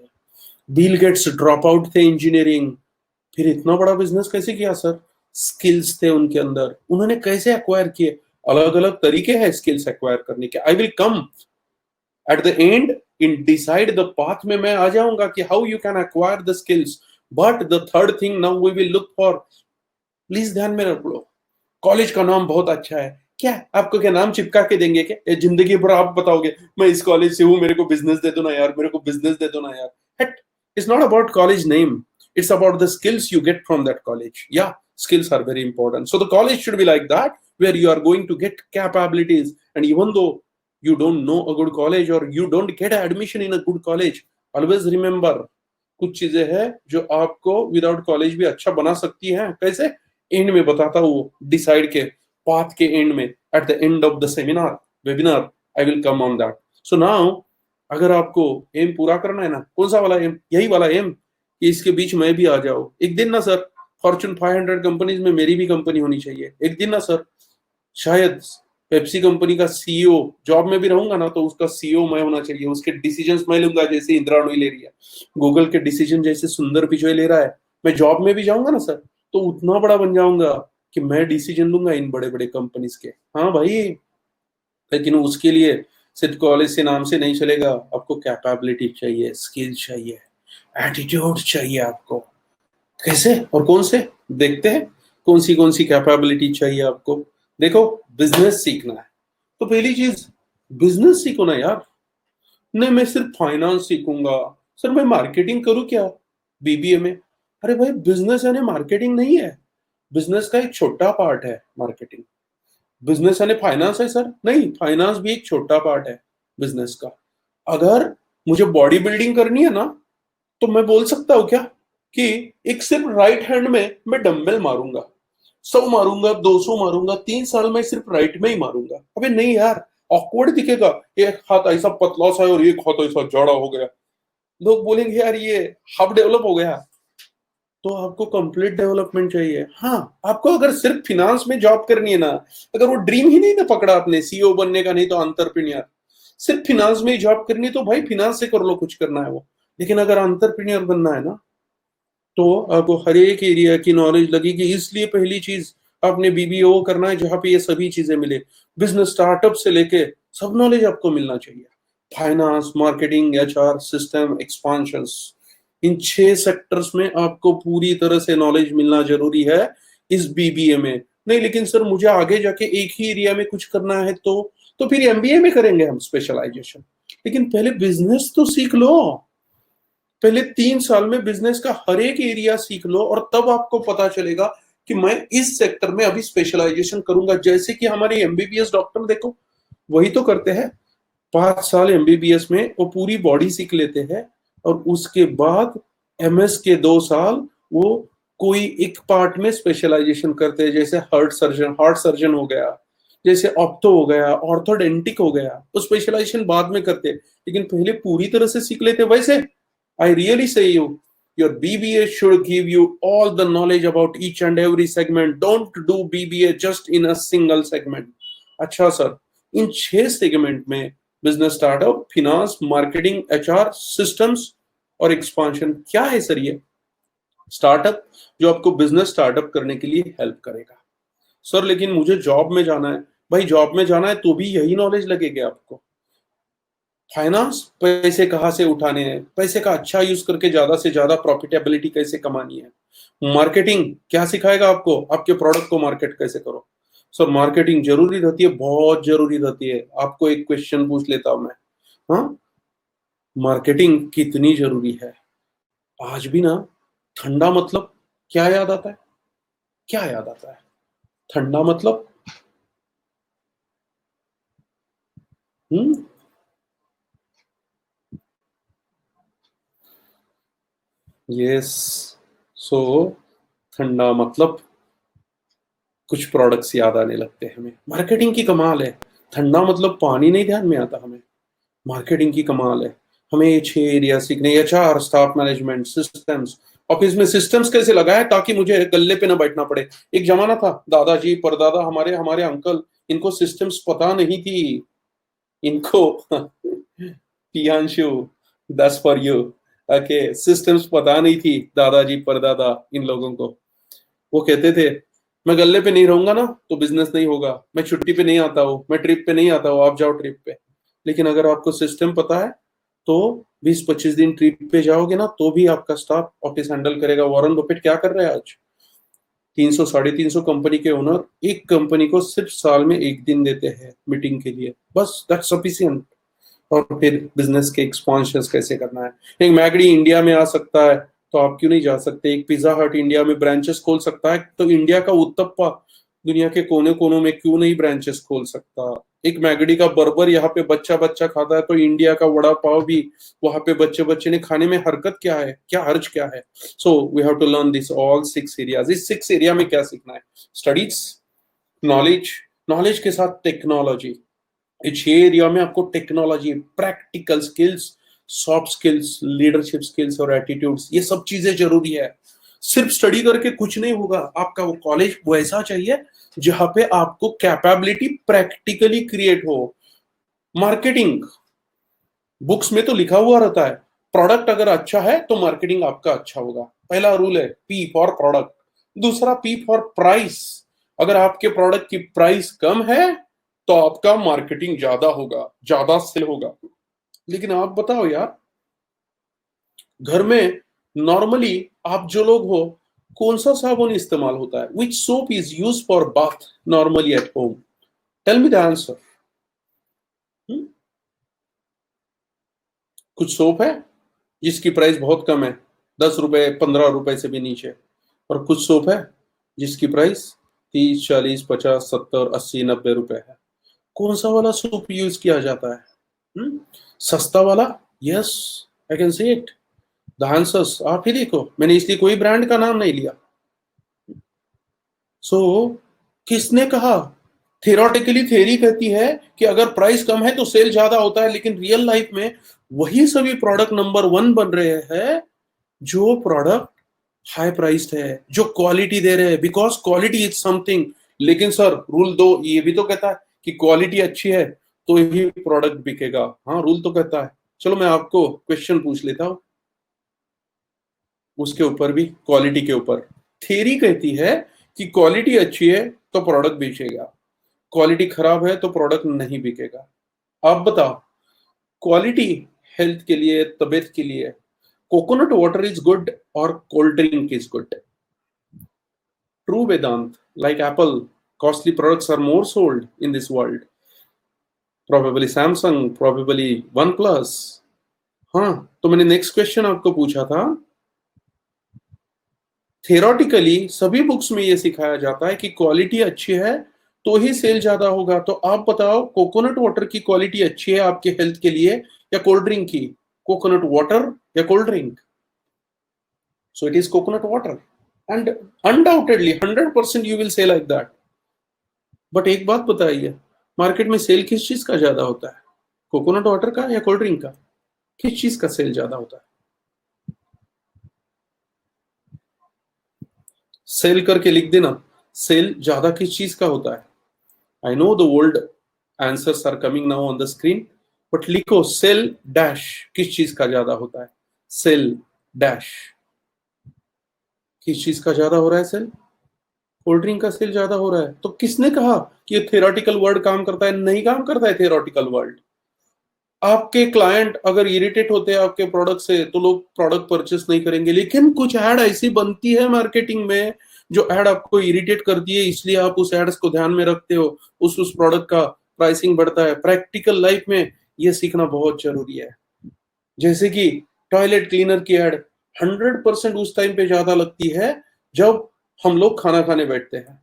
बिल गेट्स ड्रॉप आउट थे इंजीनियरिंग, फिर इतना बड़ा बिजनेस कैसे किया सर? स्किल्स थे उनके अंदर, उन्होंने कैसे एक्वायर किए? अलग अलग तरीके हैं स्किल्स एक्वायर करने के। I will come at the end in decide the path में मैं आ जाऊंगा कि how you can acquire the skills. But the third thing now we will look for, please ध्यान में रख लो, कॉलेज का नाम बहुत अच्छा है, क्या आपको क्या नाम चिपका के देंगे क्या? ये जिंदगी भर आप बताओगे मैं इस कॉलेज से हूँ, मेरे को बिजनेस दे दो ना यार, मेरे को बिजनेस दे दो ना यार। हट, it's not about college name, it's about the skills you get from that college. Yeah, skills are very important. So the college should be like that, where you are going to get capabilities. And even though you don't know a good college or you don't get admission in a good college, always remember, कुछ चीजें हैं जो आपको without college भी अच्छा बना सकती हैं। कैसे? एंड में बताता हूँ, डिसाइड के पाथ के एंड में, eight the end of the seminar webinar I will come on that. So now अगर आपको एम पूरा करना है ना, कौन सा वाला एम? यही वाला एम कि इसके बीच में भी आ जाओ एक दिन ना सर। फॉर्च्यून 500 कंपनीज में मेरी भी कंपनी होनी चाहिए एक दिन ना सर। शायद पेप्सी कंपनी का सीईओ, जॉब में भी रहूंगा ना तो उसका सीईओ मैं होना चाहिए, उसके डिसीजंस मैं लूंगा जैसे इंदिरा नोई ले रही है, गूगल के डिसीजन जैसे सुंदर पिचोई ले रहा है। मैं जॉब में भी जाऊंगा ना सर तो उतना बड़ा बन जाऊंगा कि मैं डिसीजन लूंगा इन बड़े बड़े कंपनीज के। हाँ भाई, लेकिन उसके लिए सिर्फ कॉलेज से नाम से नहीं चलेगा, आपको कैपेबिलिटी चाहिए, स्किल चाहिए, एटीट्यूड चाहिए आपको। कैसे और कौन से, देखते हैं कौन सी कैपेबिलिटी चाहिए आपको। देखो, बिजनेस सीखना है तो पहली चीज बिजनेस सीखो ना यार। नहीं मैं सिर्फ फाइनेंस सीखूंगा, सर मैं मार्केटिंग करूं क्या बीबीए में? अरे भाई, बिजनेस यानी मार्केटिंग नहीं है, बिजनेस का एक छोटा पार्ट है मार्केटिंग। बिजनेस यानी फाइनेंस है सर? नहीं, फाइनेंस भी एक छोटा पार्ट है बिजनेस का। अगर मुझे बॉडी बिल्डिंग करनी है ना, तो मैं बोल सकता हूँ क्या कि एक सिर्फ राइट हैंड में मैं डंबल मारूंगा, 100 मारूंगा, 200 मारूंगा, 3 साल में सिर्फ राइट में ही मारूंगा? अबे नहीं यार, ऑकवर्ड दिखेगा। एक हाथ ऐसा पतला सा है और एक हाथ ऐसा जड़ा हो गया, लोग बोलेंगे यार ये हाफ डेवलप हो गया। तो आपको कंप्लीट डेवलपमेंट चाहिए। हाँ, आपको अगर सिर्फ फिनांस में जॉब करनी है ना, अगर वो ड्रीम ही नहीं ना पकड़ा आपने सीईओ बनने का, नहीं तो एंटरप्रेन्योर, सिर्फ फिनांस में ही जॉब करनी है तो भाई फिनांस से कर लो, कुछ करना है वो। लेकिन अगर एंटरप्रेन्योर बनना है ना, तो आपको हर एक एरिया की नॉलेज लगेगी। इसलिए पहली चीज आपने बीबीओ करना है जहां पे ये सभी चीजें मिले। बिजनेस स्टार्टअप से लेके सब नॉलेज आपको मिलना चाहिए। फाइनेंस, मार्केटिंग, एचआर, सिस्टम, एक्सपांशंस, इन 6 सेक्टर्स में आपको पूरी तरह से नॉलेज मिलना जरूरी है इस बीबीए में। नहीं लेकिन सर मुझे आगे जाके एक ही एरिया में कुछ करना है, तो फिर एमबीए में करेंगे हम स्पेशलाइजेशन। लेकिन पहले बिजनेस तो सीख लो, पहले 3 साल में बिजनेस का हर एक एरिया सीख लो, और तब आपको पता चलेगा कि मैं इस सेक्टर में अभी स्पेशलाइजेशन करूंगा। जैसे कि हमारे एमबीबीएस डॉक्टर देखो, वही तो करते हैं। 5 साल एमबीबीएस में वो पूरी बॉडी सीख लेते हैं, और उसके बाद एमएस के 2 साल वो कोई एक पार्ट में स्पेशलाइजेशन करते हैं। जैसे हार्ट सर्जन हो गया, जैसे ऑप्थो हो गया, ऑर्थोडेंटिक हो गया, तो स्पेशलाइजेशन बाद में करते हैं, लेकिन पहले पूरी तरह से सीख लेते। वैसे I really say your BBA should give you all the knowledge about each and every segment. Don't do BBA just in a single segment. अच्छा सर, इन 6 सेगमेंट में business startup, finance, marketing, HR, systems और expansion क्या है sir? ये startup जो आपको business startup करने के लिए हेल्प करेगा। सर लेकिन मुझे जॉब में जाना है। भाई जॉब में जाना है तो भी यही नॉलेज लगेगी आपको। फाइनेंस, पैसे कहाँ से उठाने हैं, पैसे का अच्छा यूज करके ज्यादा से ज्यादा प्रॉफिटेबिलिटी कैसे कमानी है। मार्केटिंग क्या सिखाएगा आपको, आपके प्रोडक्ट को मार्केट कैसे करो। सर मार्केटिंग जरूरी रहती है, बहुत जरूरी रहती है। आपको एक क्वेश्चन पूछ लेता हूं मैं, हाँ, मार्केटिंग कितनी जरूरी है? आज भी ना ठंडा मतलब क्या याद आता है? क्या याद आता है ठंडा मतलब? हम्म यस। सो ठंडा मतलब कुछ प्रोडक्ट्स याद आने लगते हैं हमें। मार्केटिंग की कमाल है। ठंडा मतलब पानी नहीं ध्यान में आता हमें, मार्केटिंग की कमाल है। हमें ये 6 एरिया सीखने, HR, staff management, systems. Office में सिस्टम्स कैसे लगाए ताकि मुझे गल्ले पे ना बैठना पड़े। एक जमाना था, दादाजी परदादा हमारे हमारे अंकल, इनको सिस्टम्स पता नहीं थी। इनको पियांशु, 10 फॉर यू, ओके, सिस्टम्स पता नहीं थी दादाजी परदादा इन लोगों को। वो कहते थे मैं गल्ले पे नहीं रहूंगा ना तो बिजनेस नहीं होगा, मैं छुट्टी पे नहीं आता हूँ, मैं ट्रिप पे नहीं आता हूँ, आप जाओ ट्रिप पे। लेकिन अगर आपको सिस्टम पता है तो 20-25 दिन ट्रिप पे जाओगे ना तो भी आपका स्टाफ ऑफिस हैंडल करेगा। वॉरेन बफेट क्या कर रहे हैं आज? 300-350 कंपनी के ओनर एक कंपनी को सिर्फ साल में एक दिन देते हैं मीटिंग के लिए, बस दैट्स सफिशिएंट। और फिर बिजनेस के एक्सपांशन कैसे करना है। एक मैगडी इंडिया में आ सकता है तो आप क्यों नहीं जा सकते? एक पिज्जा हट इंडिया में ब्रांचेस खोल सकता है तो इंडिया का उत्तप्पा दुनिया के कोने कोनों में क्यों नहीं ब्रांचेस खोल सकता? एक मैगडी का बर्गर यहाँ पे बच्चा बच्चा खाता है तो इंडिया का वड़ा पाव भी वहां पे बच्चे बच्चे ने खाने में हरकत क्या है, क्या हर्ज क्या है? So we have to learn this all 6 areas. इस 6 एरिया में क्या सीखना है? स्टडीज, नॉलेज, नॉलेज के साथ टेक्नोलॉजी। इस एरिया में आपको technology, practical skills, soft skills, leadership skills और एटीट्यूड्स, ये सब चीजें जरूरी है। सिर्फ स्टडी करके कुछ नहीं होगा। आपका वो कॉलेज वैसा चाहिए जहां पे आपको कैपेबिलिटी प्रैक्टिकली क्रिएट हो। मार्केटिंग बुक्स में तो लिखा हुआ रहता है, प्रोडक्ट अगर अच्छा है तो मार्केटिंग आपका अच्छा होगा। पहला रूल है पी फॉर प्रोडक्ट, दूसरा पी फॉर प्राइस, अगर आपके प्रोडक्ट की प्राइस कम है तो आपका मार्केटिंग ज्यादा होगा, ज्यादा सेल होगा। लेकिन आप बताओ यार, घर में नॉर्मली आप जो लोग हो, कौन सा साबुन इस्तेमाल होता है? Which soap is use for bath normally at home? Tell me the answer. कुछ सोप है जिसकी प्राइस बहुत कम है, 10 रुपए 15 रुपए से भी नीचे, और कुछ सोप है जिसकी प्राइस 30 40 50 70 80 90 रुपए है। कौन सा वाला सोप यूज किया जाता है? हम्म? सस्ता वाला? Yes, I can say it. The answers आप ही देखो, मैंने इसलिए कोई ब्रांड का नाम नहीं लिया। सो किसने कहा? थियोरेटिकली थ्योरी कहती है कि अगर प्राइस कम है तो सेल ज्यादा होता है, लेकिन रियल लाइफ में वही सभी प्रोडक्ट नंबर वन बन रहे हैं जो प्रोडक्ट हाई प्राइस्ड है, जो क्वालिटी दे रहे हैं, बिकॉज क्वालिटी इज समथिंग। लेकिन सर रूल दो ये भी तो कहता है कि क्वालिटी अच्छी है तो ही प्रोडक्ट बिकेगा। हाँ, रूल तो कहता है। चलो मैं आपको क्वेश्चन पूछ लेता हूं, उसके ऊपर भी, क्वालिटी के ऊपर। थ्योरी कहती है कि क्वालिटी अच्छी है तो प्रोडक्ट बेचेगा, क्वालिटी खराब है तो प्रोडक्ट नहीं बिकेगा। आप बताओ, क्वालिटी हेल्थ के लिए, तबीयत के लिए, कोकोनट वाटर इज गुड और cold drink is good? True Vedant, like Apple, costly products are more sold in this world. Probably Samsung, probably OnePlus. हाँ, तो मैंने नेक्स्ट क्वेश्चन आपको पूछा था, थियोरेटिकली सभी बुक्स में ये सिखाया जाता है कि क्वालिटी अच्छी है तो ही सेल ज्यादा होगा। तो आप बताओ, कोकोनट वाटर की क्वालिटी अच्छी है आपके हेल्थ के लिए या कोल्ड ड्रिंक की? कोकोनट वाटर या cold drink? So it is coconut water, and undoubtedly 100% you will say like that. But एक बात बताइए, मार्केट में सेल किस चीज का ज्यादा होता है, कोकोनट वाटर का या कोल्ड ड्रिंक का? किस चीज का सेल ज्यादा होता है? सेल करके लिख देना, सेल ज्यादा किस चीज का होता है? I know the world answers are coming now on the screen, but लिखो सेल डैश, किस चीज का ज्यादा होता है? सेल डैश, किस चीज का ज्यादा हो रहा है सेल? कोल्ड ड्रिंक का सेल ज्यादा हो रहा है। तो किसने कहा कि ये थियोरेटिकल वर्ड काम करता है? नहीं काम करता है थियोरेटिकल वर्ड। आपके क्लाइंट अगर इरिटेट होते हैं आपके प्रोडक्ट से तो लोग प्रोडक्ट परचेस नहीं करेंगे, लेकिन कुछ ऐड ऐसी बनती है मार्केटिंग में जो ऐड आपको इरिटेट करती है, इसलिए आप उस एड्स को ध्यान में रखते हो, उस प्रोडक्ट का प्राइसिंग बढ़ता है। प्रैक्टिकल लाइफ में ये सीखना बहुत जरूरी है। जैसे कि टॉयलेट क्लीनर की एड 100% उस टाइम पे ज्यादा लगती है जब हम लोग खाना खाने बैठते हैं।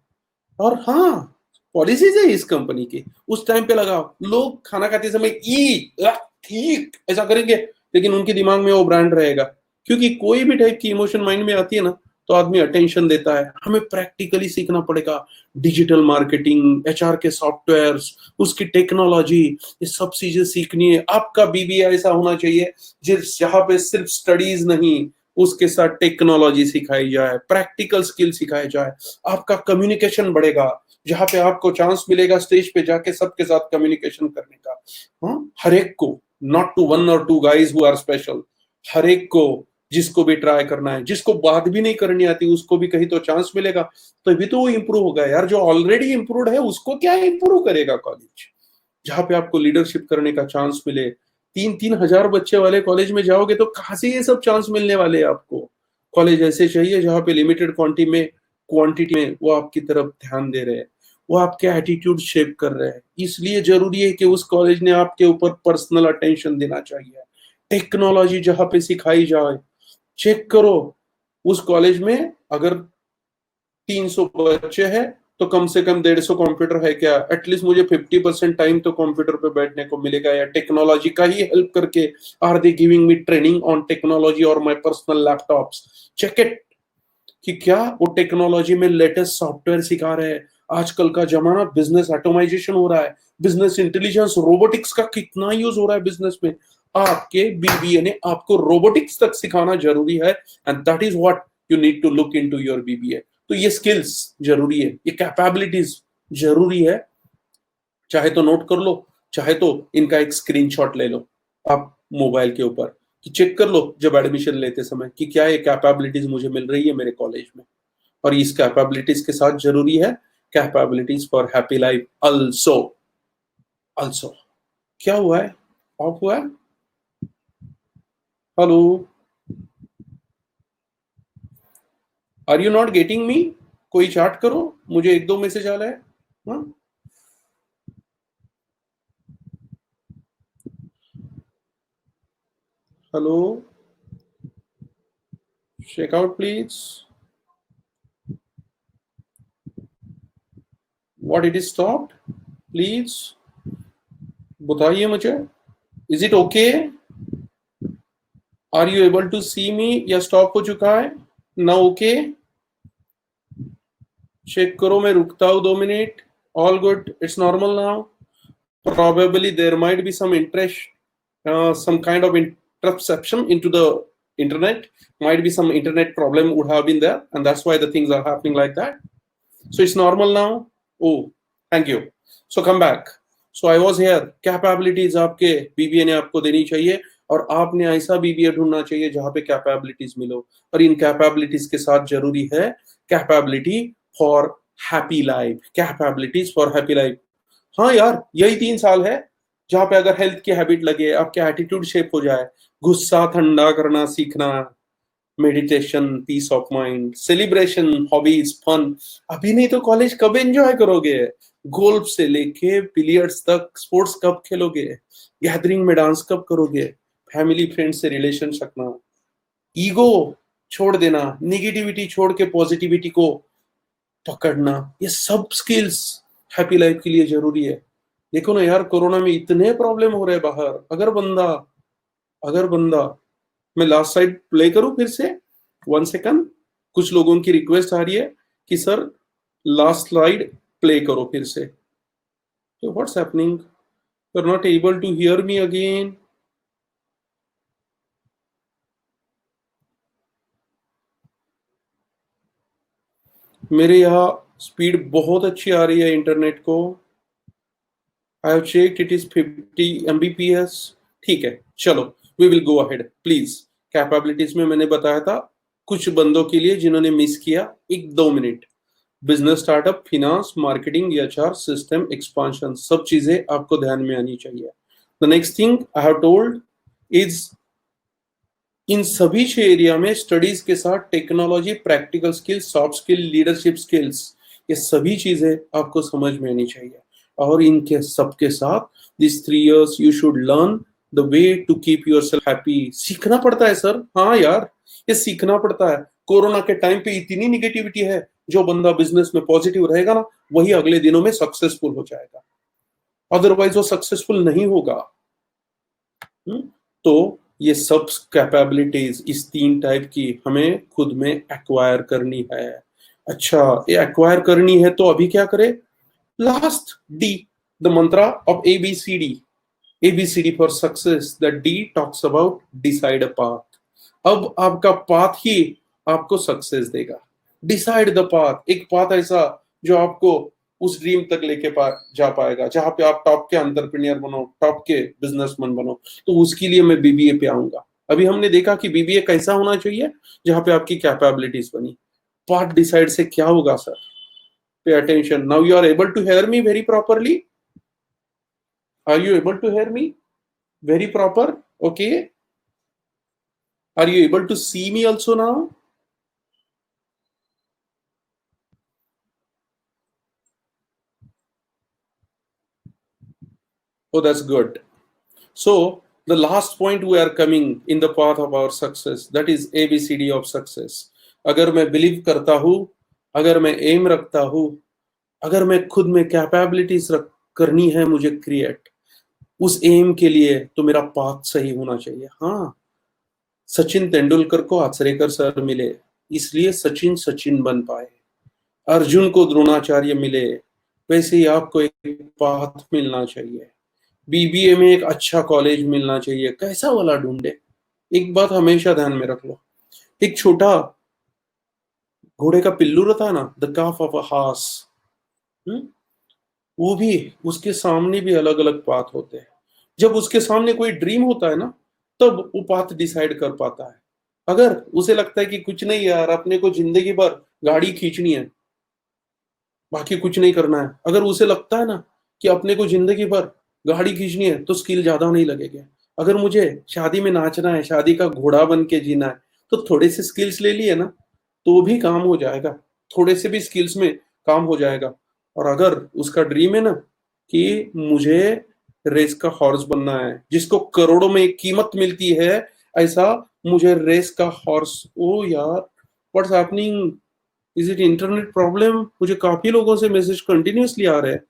और हाँ, पॉलिसीज है इस कंपनी की, उस टाइम पे लगाओ, लोग खाना खाते समय ठीक ऐसा करेंगे, लेकिन उनके दिमाग में वो ब्रांड रहेगा। क्योंकि कोई भी टाइप की इमोशन माइंड में आती है ना, तो आदमी अटेंशन देता है। हमें प्रैक्टिकली सीखना पड़ेगा, डिजिटल मार्केटिंग, एचआर के सॉफ्टवेयर्स, उसकी टेक्नोलॉजी, ये सब चीजें सीखनी है। आपका बीबीए ऐसा होना चाहिए जिस जहां पे सिर्फ स्टडीज नहीं, उसके साथ टेक्नोलॉजी सिखाई जाए, प्रैक्टिकल स्किल सिखाई जाए। आपका कम्युनिकेशन बढ़ेगा, जहां पे आपको चांस मिलेगा स्टेज पे जाके सबके साथ कम्युनिकेशन करने का। हाँ, हर एक को, नॉट टू वन और two guys who are special, हर एक को, जिसको भी ट्राई करना है, जिसको बात भी नहीं करनी आती उसको भी कहीं तो चांस मिलेगा, तभी तो वो इंप्रूव होगा यार। जो ऑलरेडी इंप्रूव है उसको क्या इंप्रूव करेगा कॉलेज? जहां पे आपको लीडरशिप करने का चांस मिले, 3-3 हजार बच्चे वाले कॉलेज में जाओगे तो कहां से ये सब चांस मिलने वाले हैं आपको? कॉलेज ऐसे चाहिए जहां पे लिमिटेड क्वांटिटी में वो आपकी तरफ ध्यान दे रहे हैं, वो आपके एटीट्यूड शेप कर रहे हैं। इसलिए जरूरी है कि उस कॉलेज ने आपके ऊपर पर्सनल अटेंशन देना चाहिए। टेक्नोलॉजी जहां पे सिखाई जाए, चेक करो उस कॉलेज में अगर 300 बच्चे हैं तो कम से कम 150 कंप्यूटर है क्या? एटलीस्ट मुझे 50% टाइम तो कंप्यूटर पे बैठने को मिलेगा, या टेक्नोलॉजी का ही हेल्प करके। Are they giving me training on technology और my personal laptops? Check it कि क्या वो टेक्नोलॉजी में लेटेस्ट सॉफ्टवेयर सिखा रहे हैं। आजकल का जमाना बिजनेस ऑटोमाइजेशन हो रहा है, बिजनेस इंटेलिजेंस, रोबोटिक्स का कितना यूज हो रहा है बिजनेस में। आपके बीबीए ने आपको रोबोटिक्स तक सिखाना जरूरी है, and that is what you need to look into your BBA. तो ये स्किल्स जरूरी है, ये कैपेबिलिटीज जरूरी है। चाहे तो नोट कर लो, चाहे तो इनका एक स्क्रीनशॉट ले लो आप मोबाइल के ऊपर, कि चेक कर लो जब एडमिशन लेते समय कि क्या ये कैपेबिलिटीज मुझे मिल रही है मेरे कॉलेज में। और इस कैपेबिलिटीज के साथ जरूरी है capabilities for happy life also. क्या हुआ है? ऑफ हुआ है? Hello, are you not getting me? कोई चैट करो, मुझे एक दो मैसेज आ रहा है। हाँ? Hello, check out please. What it is stopped? Please बताइए मुझे। Is it okay? Are you able to see me या स्टॉप हो चुका है ना? ओके, चेक करो, मैं रुकता हूँ 2 minute. All good, it's normal now. Probably there might be some interest, some kind of interception into the internet. Might be some internet problem would have been there, and that's why the things are happening like that. So it's normal now. Oh, thank you. So come back. So I was here. Capabilities आपके BBA ने आपको देनी चाहिए, और आपने ऐसा BBA ढूंढना चाहिए जहां पे कैपेबिलिटीज मिलो, और इन कैपेबिलिटीज के साथ जरूरी है capability for happy life. Capabilities for happy life. हाँ यार, यही 3 साल है जहां पे अगर हेल्थ की हैबिट लगे, आपके एटीट्यूड शेप हो जाए, गुस्सा ठंडा करना सीखना, meditation, peace of mind, celebration, hobbies, fun. अभी नहीं तो कॉलेज कब एंजॉय करोगे? गोल्फ से लेके बिलियर्ड्स तक, स्पोर्ट्स कब खेलोगे? गैदरिंग में डांस कब करोगे? फैमिली फ्रेंड से रिलेशन रखना, ईगो छोड़ देना, निगेटिविटी छोड़ के पॉजिटिविटी को पकड़ना, ये सब स्किल्स हैप्पी लाइफ के लिए जरूरी है। देखो ना यार, कोरोना में इतने प्रॉब्लम हो रहे बाहर। अगर बंदा मैं लास्ट साइड प्ले करूं फिर से, 1 सेकंड। कुछ लोगों की रिक्वेस्ट आ रही है कि सर लास्ट स्लाइड प्ले करो फिर से। तो what's happening? You are not able to hear me again. मेरे यहाँ स्पीड बहुत अच्छी आ रही है इंटरनेट को। I have checked, it is 50 Mbps। ठीक है, चलो, we will go ahead please. Capabilities में मैंने बताया था कुछ बंदों के लिए जिन्होंने मिस किया, 1-2 minute. Business, startup, finance, marketing, HR, system expansion, सब चीजें आपको ध्यान में आनी चाहिए। The next thing I have told is, इन सभी 6 एरिया में स्टडीज के साथ technology, practical skills, soft skill, leadership skills, ये सभी चीजें आपको समझ में आनी चाहिए। और इनके सबके साथ this 3 years you should learn the way to keep yourself happy. सीखना पड़ता है सर। हाँ यार, ये सीखना पड़ता है। कोरोना के टाइम पे इतनी निगेटिविटी है, जो बंदा बिजनेस में पॉजिटिव रहेगा ना, वही अगले दिनों में सक्सेसफुल हो जाएगा, अदरवाइज वो सक्सेसफुल नहीं होगा। तो ये सब कैपेबिलिटीज, इस 3 टाइप की हमें खुद में एक्वायर करनी है। अच्छा, ये एक्वायर करनी है तो अभी क्या करें? Last D, the Mantra of ABCD। ABCD for success. The D talks about decide a path. अब आपका पाथ ही आपको सक्सेस देगा। डिसाइड द पाथ, एक पाथ ऐसा जो आपको उस ड्रीम तक लेके जा पाएगा, जहां पे आप टॉप के एंटरप्रेन्योर बनो, टॉप के बिजनेसमैन बनो। तो उसके लिए मैं बीबीए पे आऊंगा। अभी हमने देखा कि बीबीए कैसा होना चाहिए, जहां पे आपकी कैपेबिलिटीज बनी। पाथ डिसाइड से क्या होगा sir? Pay attention. Now you are able to hear me very properly? Are you able to hear me very proper? Okay, are you able to see me also now? Oh, that's good. So the last point we are coming in the path of our success, that is ABCD of success. अगर मैं believe करता हूं, अगर मैं M रखता हूं, अगर मैं खुद में कैपेबिलिटीज करनी है मुझे क्रिएट, उस एम के लिए तो मेरा पाथ सही होना चाहिए। हाँ, सचिन तेंदुलकर को आचरेकर सर मिले, इसलिए सचिन सचिन बन पाए। अर्जुन को द्रोणाचार्य मिले, वैसे ही आपको एक पाथ मिलना चाहिए। बीबीए में एक अच्छा कॉलेज मिलना चाहिए। कैसा वाला ढूंढे? एक बात हमेशा ध्यान में रख लो, एक छोटा घोड़े का पिल्लू रहता है ना, the calf of a horse, वो भी, उसके सामने भी अलग अलग पाथ होते हैं। जब उसके सामने कोई ड्रीम होता है ना, तब वो पाथ डिसाइड कर पाता है। अगर उसे लगता है कि कुछ नहीं यार, अपने को जिंदगी भर गाड़ी खींचनी है, बाकी कुछ नहीं करना है। अगर उसे लगता है ना कि अपने को जिंदगी भर गाड़ी खींचनी है तो स्किल ज्यादा नहीं लगेगा। अगर मुझे शादी में नाचना है, शादी का घोड़ा बन के जीना है, तो थोड़े से स्किल्स ले लिए ना तो भी काम हो जाएगा। थोड़े से भी स्किल्स में काम हो जाएगा। और अगर उसका ड्रीम है ना कि मुझे रेस का हॉर्स बनना है जिसको करोड़ों में कीमत मिलती है, ऐसा मुझे रेस का हॉर्स, ओ यार what's happening, is it internet problem? मुझे काफी लोगों से मैसेज कंटिन्यूअसली आ रहे हैं।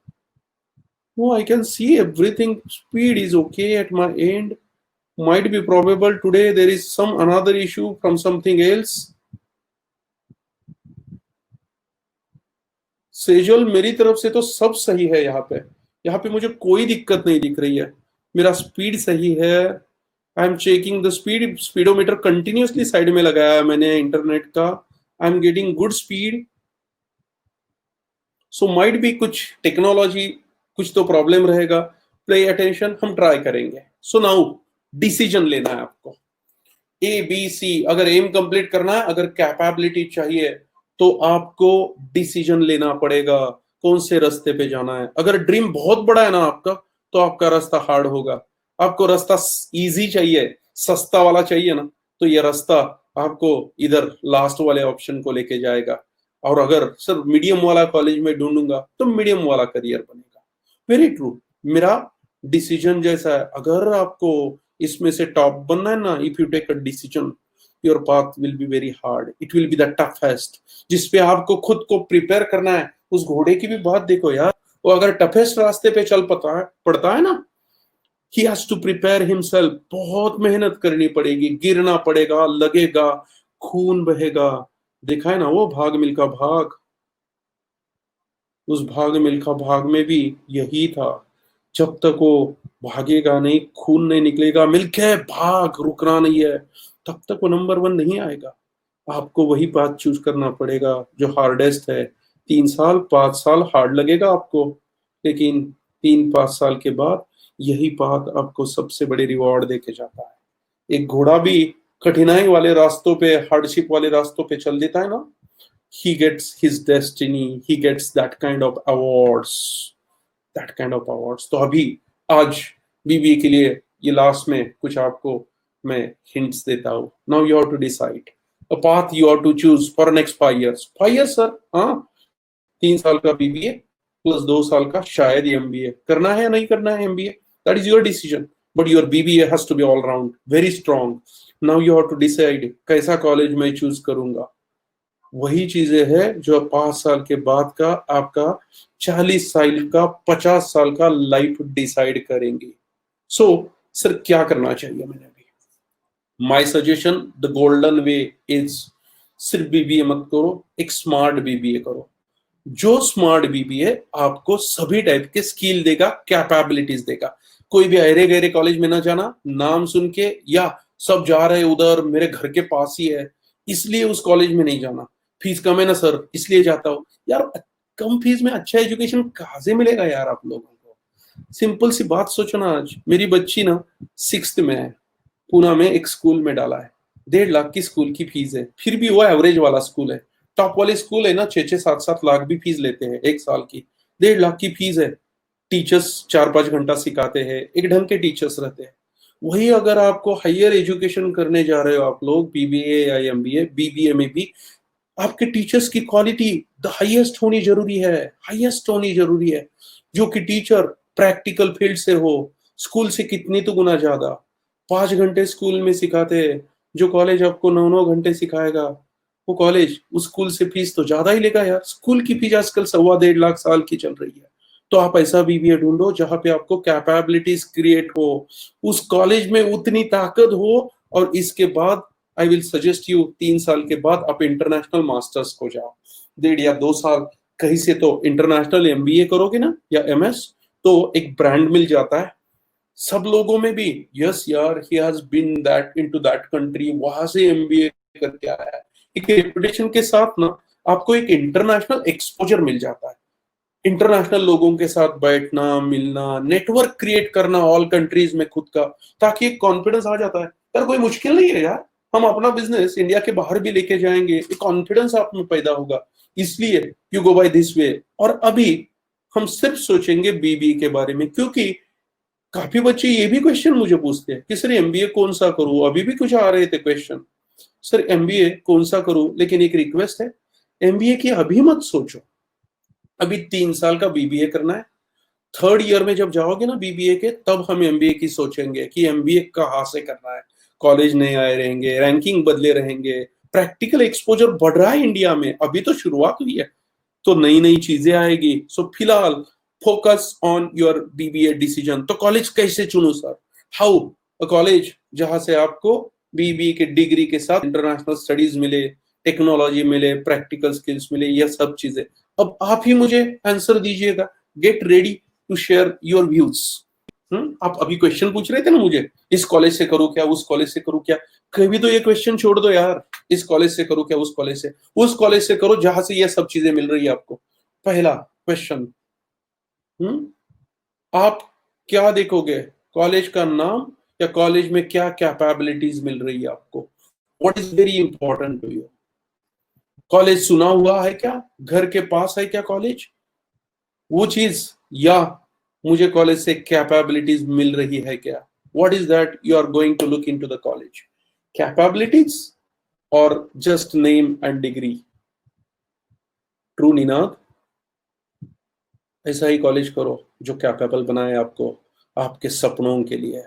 No, I can see everything, speed is okay at my end, might be probable today there is some another issue from something else. Sejal, मेरी तरफ से तो सब सही है। यहाँ पे मुझे कोई दिक्कत नहीं दिख रही है। मेरा स्पीड सही है। I am checking the speed, speedometer continuously side में लगाया है मैंने इंटरनेट का। I am getting good speed. So might be कुछ टेक्नोलॉजी, कुछ तो प्रॉब्लम रहेगा। प्ले अटेंशन, हम ट्राई करेंगे। सो नाउ डिसीजन लेना है आपको, ए बी सी। अगर एम कंप्लीट करना है, अगर कैपेबिलिटी चाहिए, तो आपको डिसीजन लेना पड़ेगा कौन से रास्ते पे जाना है। अगर ड्रीम बहुत बड़ा है ना आपका, तो आपका रास्ता हार्ड होगा। आपको रास्ता इजी चाहिए, सस्ता वाला चाहिए ना, तो ये रास्ता आपको इधर लास्ट वाले ऑप्शन को लेके जाएगा। और अगर सर मीडियम वाला कॉलेज में ढूंढूंगा तो मीडियम वाला करियर बनेगा। वेरी ट्रू, मेरा डिसीजन जैसा है। अगर आपको इसमें से टॉप बनना है ना, if you take a decision, your path will be very hard, it will be the toughest, जिसपे आपको खुद को प्रिपेयर करना है। उस घोड़े की भी बात देखो यार, वो अगर टफेस्ट रास्ते पे चल पड़ता है ना, he has to prepare himself, बहुत मेहनत करनी पड़ेगी, गिरना पड़ेगा, लगेगा, खून बहेगा। देखा है ना वो भाग मिल्खा भाग, उस भाग मिल्खा भाग में भी यही था। जब तक वो भागेगा नहीं, खून नहीं निकलेगा, मिल्खे भाग, रुकना नहीं है, तब तक वो नंबर वन नहीं आएगा। आपको वही बात चूज करना पड़ेगा जो हार्डेस्ट है। 3 साल 5 साल हार्ड लगेगा आपको, लेकिन 3-5 साल के बाद यही बात आपको सबसे बड़े रिवॉर्ड देके जाता है। एक घोड़ा भी कठिनाई वाले रास्तों पे, हार्डशिप वाले रास्तों पे चल देता है ना, he gets his destiny, he gets that kind of awards, that kind of awards। तो अभी आज बीबीए के लिए ये लास्ट में कुछ आपको मैं हिंट्स देता हूँ। Now you have to decide a path you have to choose for next 5 years। 5 years sir, हाँ, 3 साल का बीबीए प्लस 2 साल का शायद एमबीए करना है या नहीं करना है MBA, that is your decision. But your BBA has to be all round very strong. Now you have to decide कैसा कॉलेज मैं चूज करूंगा। वही चीजें हैं जो 5 साल के बाद का आपका 40 साल का 50 साल का लाइफ डिसाइड करेंगे। सो सर क्या करना चाहिए मैंने अभी? My suggestion, the golden way is, सिर्फ बीबीए मत करो, एक स्मार्ट बीबीए करो। जो स्मार्ट बीबीए आपको सभी टाइप के स्किल देगा, कैपेबिलिटीज देगा। कोई भी अरे गहरे कॉलेज में ना जाना, नाम सुन के या सब जा रहे उधर, मेरे घर के पास ही है इसलिए उस कॉलेज में नहीं जाना, फीस कम है ना सर इसलिए जाता हूँ। यार कम फीस में अच्छा एजुकेशन कहाँ से मिलेगा यार आप लोगों को? सिंपल सी बात सोचो ना, आज मेरी बच्ची ना 6th में है, पूना में एक स्कूल में डाला है, 1.5 लाख की स्कूल की फीस है। फिर भी वो एवरेज वाला स्कूल है। टॉप वाले स्कूल है ना 6-7 लाख भी फीस लेते हैं एक साल की, 1.5 लाख की फीस है। टीचर्स 4-5 घंटा सिखाते हैं, एक ढंग के टीचर्स रहते हैं। वही अगर आपको हायर एजुकेशन करने जा रहे हो आप लोग, बीबीए या एमबीए, बीबीए में भी आपके टीचर्स की क्वालिटी द हाईएस्ट होनी जरूरी है, हाईएस्ट होनी जरूरी है। जो कि टीचर प्रैक्टिकल फील्ड से हो, स्कूल से कितनी तो गुना ज्यादा। 5 घंटे स्कूल में सिखाते हैं, जो कॉलेज आपको 9-9 घंटे सिखाएगा, वो कॉलेज उस स्कूल से फीस तो ज्यादा ही लेगा यार। स्कूल की फीस आजकल 1.25-1.5 लाख साल की चल रही है। तो आप ऐसा बीबीए ढूंढो जहां पे आपको कैपेबिलिटीज क्रिएट हो, उस कॉलेज में उतनी ताकत हो। और इसके बाद आई विल सजेस्ट यू 3 साल के बाद आप इंटरनेशनल मास्टर्स को जाओ। 1.5 या 2 साल कहीं से तो इंटरनेशनल एमबीए करोगे ना या एमएस, तो एक ब्रांड मिल जाता है सब लोगों में भी, यस यार he has been that into that country, वहां से एमबीए करके आया है। एक रेपुटेशन के साथ ना आपको एक इंटरनेशनल एक्सपोजर मिल जाता है। इंटरनेशनल लोगों के साथ बैठना, मिलना, नेटवर्क क्रिएट करना ऑल कंट्रीज में खुद का, ताकि एक कॉन्फिडेंस आ जाता है यार कोई मुश्किल नहीं है यार, हम अपना बिजनेस इंडिया के बाहर भी लेके जाएंगे, एक कॉन्फिडेंस आप में पैदा होगा। इसलिए you go by this way. और अभी हम सिर्फ सोचेंगे बीबीए के बारे में, क्योंकि काफी बच्चे ये भी क्वेश्चन मुझे पूछते हैं कि सर एमबीए कौन सा करूं, अभी भी कुछ आ रहे थे क्वेश्चन, सर एमबीए कौन सा करूं। लेकिन एक रिक्वेस्ट है, एमबीए की अभी मत सोचो, अभी 3 साल का बीबीए करना है। थर्ड ईयर में जब जाओगे ना बीबीए के, तब हम एमबीए की सोचेंगे कि एमबीए कहाँ से करना है। कॉलेज नए आए रहेंगे, रैंकिंग बदले रहेंगे, प्रैक्टिकल एक्सपोजर बढ़ रहा है इंडिया में, अभी तो शुरुआत हुई है, तो नई नई चीजें आएगी। सो फिलहाल focus on your BBA decision. तो कॉलेज कैसे चुनूं सर, हाउ अ कॉलेज जहां से आपको बीबीए के डिग्री के साथ इंटरनेशनल स्टडीज मिले, टेक्नोलॉजी मिले, प्रैक्टिकल स्किल्स मिले, ये सब चीजें। अब आप ही मुझे आंसर दीजिएगा, get ready to share your views. आप अभी क्वेश्चन पूछ रहे थे ना मुझे, इस कॉलेज से करूं क्या, उस कॉलेज से करूं क्या, कभी तो ये क्वेश्चन छोड़ दो यार, इस कॉलेज से करूं क्या, उस कॉलेज से करो जहां से ये सब चीजें मिल रही है आपको। पहला क्वेश्चन, आप क्या देखोगे, कॉलेज का नाम या कॉलेज में क्या कैपेबिलिटीज मिल रही है आपको, what is very important to you. College सुना हुआ है क्या, घर के पास है क्या कॉलेज, वो चीज, या मुझे कॉलेज से कैपेबिलिटीज मिल रही है क्या, what is that you are going to look into the college, capabilities और just name and degree. True Ninad, ऐसा ही कॉलेज करो जो कैपेबल बनाए आपको आपके सपनों के लिए,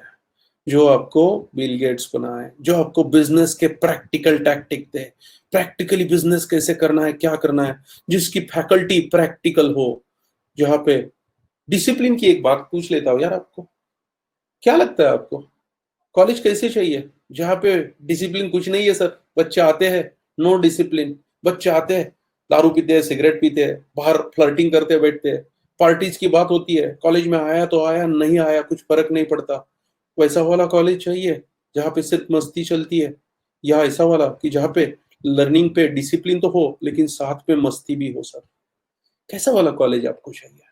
जो आपको बिल गेट्स बनाए, जो आपको बिजनेस के प्रैक्टिकल टैक्टिक दे, प्रैक्टिकली बिजनेस कैसे करना है, क्या करना है, जिसकी फैकल्टी प्रैक्टिकल हो, जहां पे डिसिप्लिन की एक बात पूछ लेता हूं यार, आपको क्या लगता है, आपको कॉलेज कैसे चाहिए जहां पे डिसिप्लिन कुछ नहीं है सर, बच्चे आते हैं नो डिसिप्लिन, बच्चे आते हैं दारू पीते हैं, सिगरेट पीते हैं, बाहर फ्लर्टिंग करते बैठते हैं, पार्टीज की बात होती है, कॉलेज में आया तो आया, नहीं आया कुछ फर्क नहीं पड़ता। वैसा वाला कॉलेज चाहिए जहाँ पे सिर्फ मस्ती चलती है, या ऐसा वाला कि जहाँ पे लर्निंग पे डिसिप्लिन तो हो लेकिन साथ में मस्ती भी हो सर, कैसा वाला कॉलेज आपको चाहिए।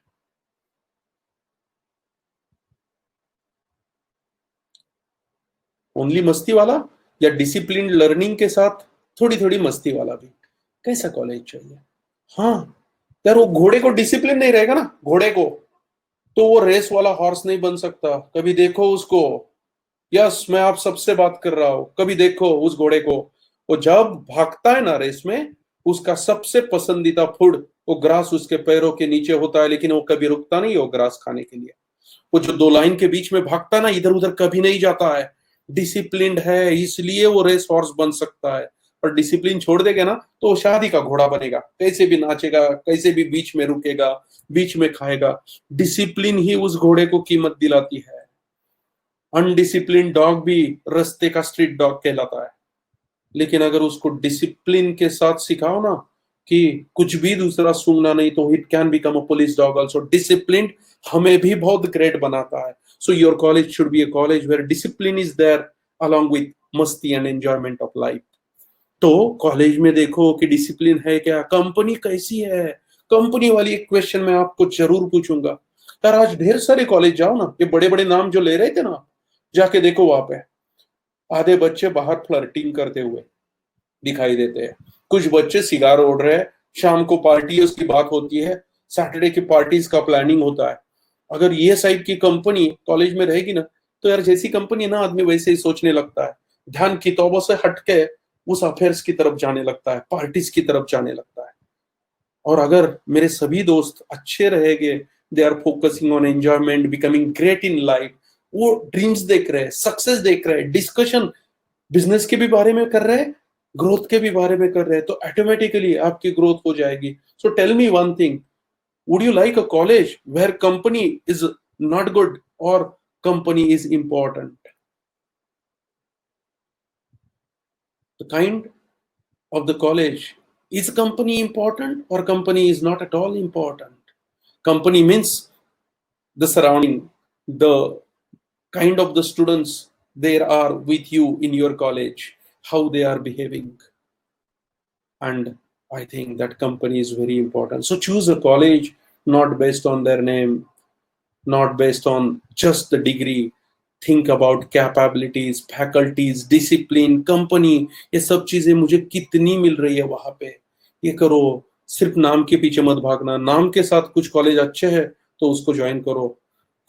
ओनली मस्ती वाला या डिसिप्लिन लर्निंग के साथ थोड़ी थोड़ी मस्ती वाला भी, कैसा कॉलेज चाहिए। हाँ यार, वो घोड़े को डिसिप्लिन नहीं रहेगा ना, घोड़े को, तो वो रेस वाला हॉर्स नहीं बन सकता। कभी देखो उसको, यस मैं आप सबसे बात कर रहा हूं, कभी देखो उस घोड़े को, वो जब भागता है ना रेस में, उसका सबसे पसंदीदा फूड वो ग्रास उसके पैरों के नीचे होता है, लेकिन वो कभी रुकता नहीं है वो ग्रास खाने के लिए। वो जो दो लाइन के बीच में भागता है ना, इधर उधर कभी नहीं जाता है, डिसिप्लिन्ड है, इसलिए वो रेस हॉर्स बन सकता है। और डिसिप्लिन छोड़ देगा ना तो वो शादी का घोड़ा बनेगा, कैसे भी नाचेगा, कैसे भी बीच में रुकेगा, बीच में खाएगा। डिसिप्लिन ही उस घोड़े को कीमत दिलाती है। अनडिसिप्लिन डॉग भी रास्ते का स्ट्रीट डॉग कहलाता है, लेकिन अगर उसको डिसिप्लिन के साथ सिखाओ ना कि कुछ भी दूसरा सूंघना नहीं, तो it can become a police dog also. Discipline हमें भी बहुत ग्रेट बनाता है। So your college should be a college where discipline is there along with मस्ती एंड एंजॉयमेंट ऑफ लाइफ। तो कॉलेज में देखो कि डिसिप्लिन है क्या, कंपनी कैसी है, कंपनी वाली एक क्वेश्चन मैं आपको जरूर पूछूंगा यार। आज ढेर सारे कॉलेज जाओ ना, ये बड़े बड़े नाम जो ले रहे थे ना, जाके देखो वहां पे आधे बच्चे बाहर फ्लर्टिंग करते हुए दिखाई देते हैं, कुछ बच्चे सिगार ओढ़ रहे हैं, शाम को पार्टी उसकी बात होती है, सैटरडे की पार्टीज का प्लानिंग होता है। अगर ये साइड की कंपनी कॉलेज में रहेगी ना, तो यार जैसी कंपनी ना, आदमी वैसे ही सोचने लगता है, ध्यान किताबों से हटके उस अफेयर्स की तरफ जाने लगता है, पार्टीज की तरफ जाने लगता है। और अगर मेरे सभी दोस्त अच्छे रहेंगे, they are focusing on enjoyment, becoming great in life, वो ड्रीम्स देख रहे हैं, सक्सेस देख रहे हैं, डिस्कशन बिजनेस के भी बारे में कर रहे हैं, ग्रोथ के भी बारे में कर रहे हैं, तो ऑटोमेटिकली आपकी ग्रोथ हो जाएगी। So tell me one thing, would you like a college where company is not good और company is important. The kind of the college, is company important or company is not at all important. Company means the surrounding, the kind of the students there are with you in your college, how they are behaving, and I think that company is very important. So choose a college not based on their name, not based on just the degree. Think about capabilities, faculties, discipline, company, ये सब चीजें मुझे कितनी मिल रही है वहां पे, ये करो। सिर्फ नाम के पीछे मत भागना, नाम के साथ कुछ कॉलेज अच्छे हैं तो उसको ज्वाइन करो।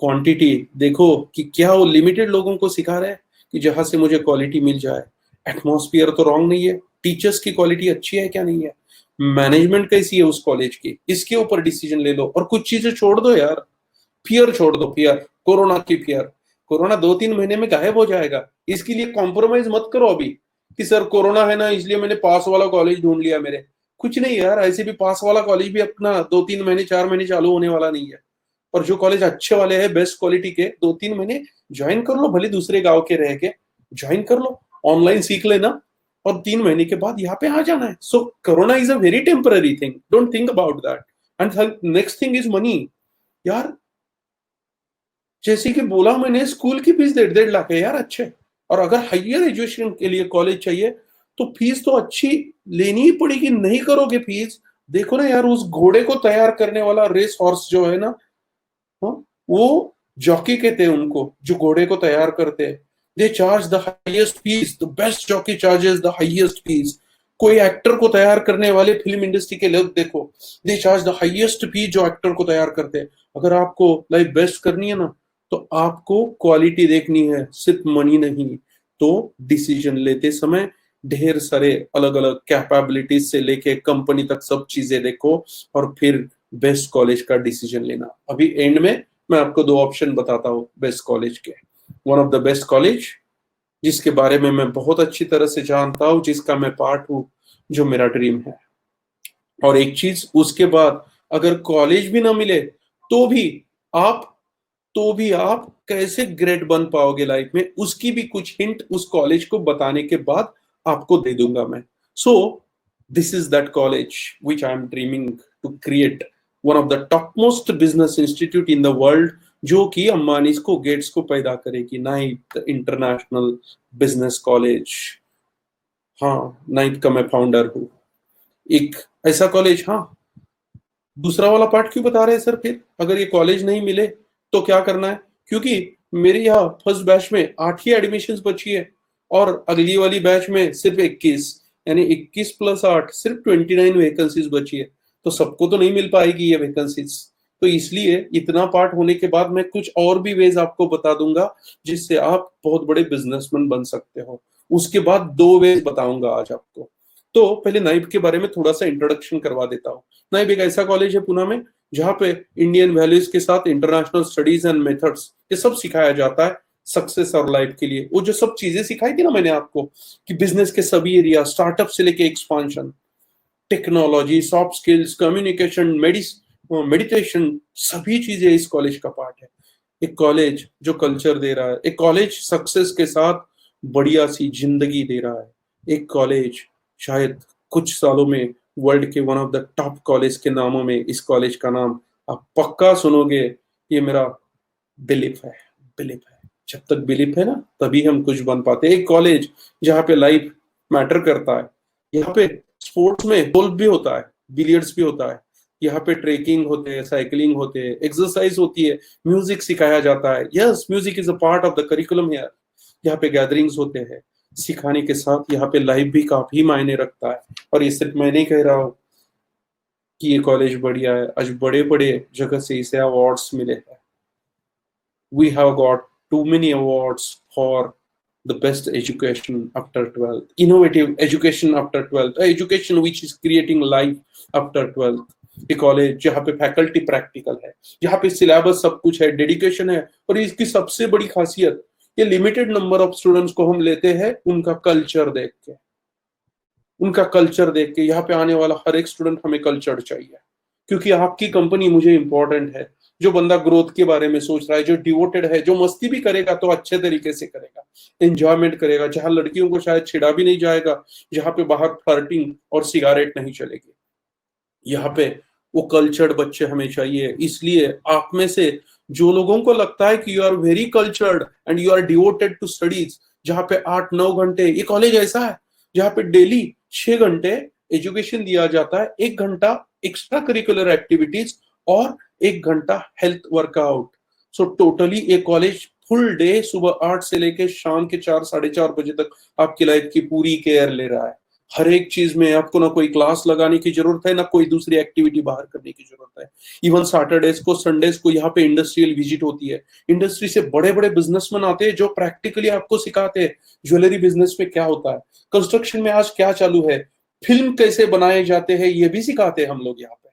क्वांटिटी देखो कि क्या वो लिमिटेड लोगों को सिखा रहे हैं कि जहां से मुझे क्वालिटी मिल जाए। एटमॉस्फेयर तो रॉन्ग नहीं है, टीचर्स की क्वालिटी अच्छी है क्या नहीं है, मैनेजमेंट कैसी है उस कॉलेज की, इसके ऊपर डिसीजन ले लो। और कुछ चीजें छोड़ दो यार, फियर छोड़ दो, फियर, कोरोना की फियर। कोरोना 2-3 महीने में गायब हो जाएगा, इसके लिए कॉम्प्रोमाइज मत करो अभी कि सर कोरोना है ना इसलिए मैंने पास वाला कॉलेज ढूंढ लिया मेरे। कुछ नहीं यार, ऐसे भी पास वाला कॉलेज भी अपना 2-3 महीने 4 महीने चालू होने वाला नहीं है। और जो कॉलेज अच्छे वाले हैं बेस्ट क्वालिटी के, 2-3 महीने ज्वाइन कर लो, भले दूसरे गांव के रह के ज्वाइन कर लो, ऑनलाइन सीख लेना और 3 महीने के बाद यहाँ पे आ जाना है। So corona is a very temporary thing, don't think about that. And next thing is money यार। जैसे कि बोला मैंने, स्कूल की फीस 1.5 लाख है यार अच्छे। और अगर हाइयर एजुकेशन के लिए कॉलेज चाहिए तो फीस तो अच्छी लेनी ही पड़ेगी, नहीं करोगे फीस। देखो ना यार, उस घोड़े को तैयार करने वाला रेस हॉर्स जो है ना, हाँ, वो जॉकी कहते हैं उनको जो घोड़े को तैयार करते हैं। They charge the highest fees, the best jockey charges the highest fees. कोई एक्टर को तैयार करने वाले फिल्म इंडस्ट्री के लोग देखो, they charge the highest fees जो एक्टर को तैयार करते हैं। अगर आपको लाइफ बेस्ट करनी है ना तो आपको क्वालिटी देखनी है, सिर्फ मनी नहीं। तो डिसीजन लेते समय ढेर सारे अलग अलग कैपेबिलिटीज से लेके कंपनी तक सब चीजें देखो और फिर बेस्ट कॉलेज का डिसीजन लेना। अभी एंड में मैं आपको 2 ऑप्शन बताता हूँ बेस्ट कॉलेज के। One of the best college जिसके बारे में मैं बहुत अच्छी तरह से जानता हूँ, जिसका मैं पार्ट हूँ, जो मेरा ड्रीम है। और एक चीज उसके बाद, अगर कॉलेज भी ना मिले तो भी आप कैसे ग्रेड बन पाओगे लाइफ में, उसकी भी कुछ हिंट उस कॉलेज को बताने के बाद आपको दे दूंगा मैं। So this is that college which I am dreaming to create, one of the top most business institute in the world, जो कि अंबानी को गेट्स को पैदा करेगी, नाइट इंटरनेशनल बिजनेस कॉलेज। हाँ, नाइट का मैं फाउंडर हूँ। एक ऐसा कॉलेज, हाँ। दूसरा वाला पार्ट क्यों बता रहे हैं सर, फिर अगर ये कॉलेज नहीं मिले तो क्या करना है? क्योंकि मेरे यहाँ फर्स्ट बैच में 8 ही एडमिशन बची है और अगली वाली बैच में सिर्फ 21, यानी 21 + 8 सिर्फ 29 वैकेंसीज बची है। तो सबको तो नहीं मिल पाएगी ये वैकेंसीज। तो इसलिए इतना पार्ट होने के बाद मैं कुछ और भी वेज आपको बता दूंगा जिससे आप बहुत बड़े बिजनेसमैन बन सकते हो। उसके बाद 2 वेज बताऊंगा आज आपको। तो पहले नाइब के बारे में थोड़ा सा इंट्रोडक्शन करवा देता हूँ। नाइब एक ऐसा कॉलेज है पुणे में जहाँ पे इंडियन वैल्यूज के साथ इंटरनेशनल स्टडीज एंड मेथड्स ये सब सिखाया जाता है सक्सेस और लाइफ के लिए। वो जो सब चीजें सिखाई थी ना मैंने आपको कि बिजनेस के सभी एरिया, स्टार्टअप से लेके expansion, technology, soft skills, communication, meditation, सभी चीजें इस कॉलेज का पार्ट है। एक कॉलेज जो कल्चर दे रहा है, एक कॉलेज सक्सेस के साथ बढ़िया सी जिंदगी दे रहा है, एक कॉलेज शायद कुछ सालों में वर्ल्ड के one of the top college के नामों में इस कॉलेज का नाम आप पक्का सुनोगे। ये मेरा बिलीफ है, बिलीफ है। जब तक बिलीफ है ना तभी हम कुछ बन पाते हैं। एक कॉलेज जहाँ पे लाइफ मैटर करता है, यहाँ पे स्पोर्ट्स में गोल्फ भी होता है, बिलियर्ड्स भी होता है, यहाँ पे ट्रेकिंग होते हैं, साइकिलिंग होते हैं, एक्सरसाइज होती है, म्यूजिक सिखाया जाता है। Yes, music is a part of the curriculum here. यहाँ पे गैदरिंग्स होते हैं, सिखाने के साथ यहाँ पे लाइफ भी काफी मायने रखता है। और ये सिर्फ मैं नहीं कह रहा हूँ कि ये कॉलेज बढ़िया है, आज बड़े बड़े जगह से इसे अवार्ड्स मिले हैं। We have got too many awards for the best education after 12th, innovative education after 12th, education which is creating life after 12th। ये कॉलेज जहाँ पे फैकल्टी प्रैक्टिकल है, जहाँ पे सिलेबस सब कुछ है, डेडिकेशन है, और इसकी सबसे बड़ी खासियत, ये लिमिटेड नंबर ऑफ स्टूडेंट्स को हम लेते हैं उनका कल्चर देख के। उनका कल्चर देख के यहाँ पे आने वाला हर एक स्टूडेंट हमें कल्चर चाहिए, क्योंकि आपकी कंपनी मुझे इंपॉर्टेंट है। जो बंदा ग्रोथ के बारे में सोच रहा है, जो डिवोटेड है, जो मस्ती भी करेगा तो अच्छे तरीके से करेगा, एंजॉयमेंट करेगा, जहां लड़कियों को शायद छिड़ा भी नहीं जाएगा, जहां पे बाहर फ्लर्टिंग और सिगारेट नहीं चलेगी, यहाँ पे वो कल्चर्ड बच्चे हमें चाहिए। इसलिए आप में से जो लोगों को लगता है कि you are very cultured and you are devoted to studies, जहाँ पे 8-9 घंटे, ये कॉलेज ऐसा है जहाँ पे डेली 6 घंटे एजुकेशन दिया जाता है, 1 घंटा एक्स्ट्रा करिकुलर एक्टिविटीज और 1 घंटा हेल्थ वर्कआउट। सो टोटली ये कॉलेज फुल डे सुबह 8 से लेके शाम के 4-4:30 बजे तक आपकी लाइफ की पूरी केयर ले रहा है। हर एक चीज में आपको ना कोई क्लास लगाने की जरूरत है, ना कोई दूसरी एक्टिविटी बाहर करने की जरूरत है। इवन सैटरडेज को, संडेज को यहाँ पे इंडस्ट्रियल विजिट होती है। इंडस्ट्री से बड़े बड़े बिजनेसमैन आते हैं जो प्रैक्टिकली आपको सिखाते हैं ज्वेलरी बिजनेस में क्या होता है, कंस्ट्रक्शन में आज क्या चालू है, फिल्म कैसे बनाए जाते हैं ये भी सिखाते हैं हम लोग यहाँ पे,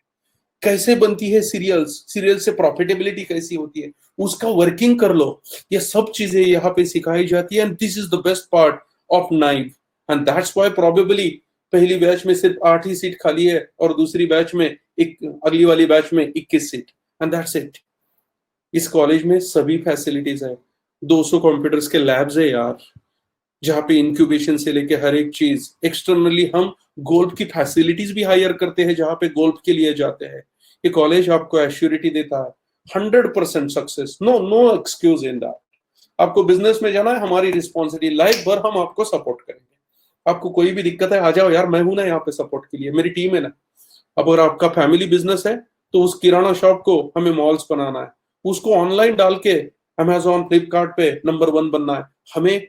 कैसे बनती है सीरियल्स, सीरियल से प्रॉफिटेबिलिटी कैसी होती है उसका वर्किंग कर लो। ये सब चीजें यहाँ पे सिखाई जाती है and this is the best part of knife and that's why probably पहली बैच में सिर्फ 8 ही सीट खाली है और दूसरी बैच में अगली वाली बैच में 21 सीट एंड दैट्स इट। इस कॉलेज में सभी फैसिलिटीज है, 200 कंप्यूटर्स के लैब्स है यार, जहाँ पे इंक्यूबेशन से लेके हर एक चीज। एक्सटर्नली हम गोल्फ की फैसिलिटीज भी हायर करते हैं जहाँ पे गोल्फ के लिए जाते हैं। ये कॉलेज आपको एश्योरिटी देता है 100% success, no excuse in that. आपको बिजनेस में जाना है, हमारी रिस्पॉन्सिबिलिटी, लाइफ भर हम आपको सपोर्ट करेंगे। आपको कोई भी दिक्कत है आ जाओ यार, मैं हूं ना यहाँ पे सपोर्ट के लिए, मेरी टीम है ना। अब अगर आपका फैमिली बिजनेस है तो उस किराना शॉप को हमें मॉल्स बनाना है, उसको ऑनलाइन डाल के अमेजोन फ्लिपकार्ट पे नंबर 1 बनना है, हमें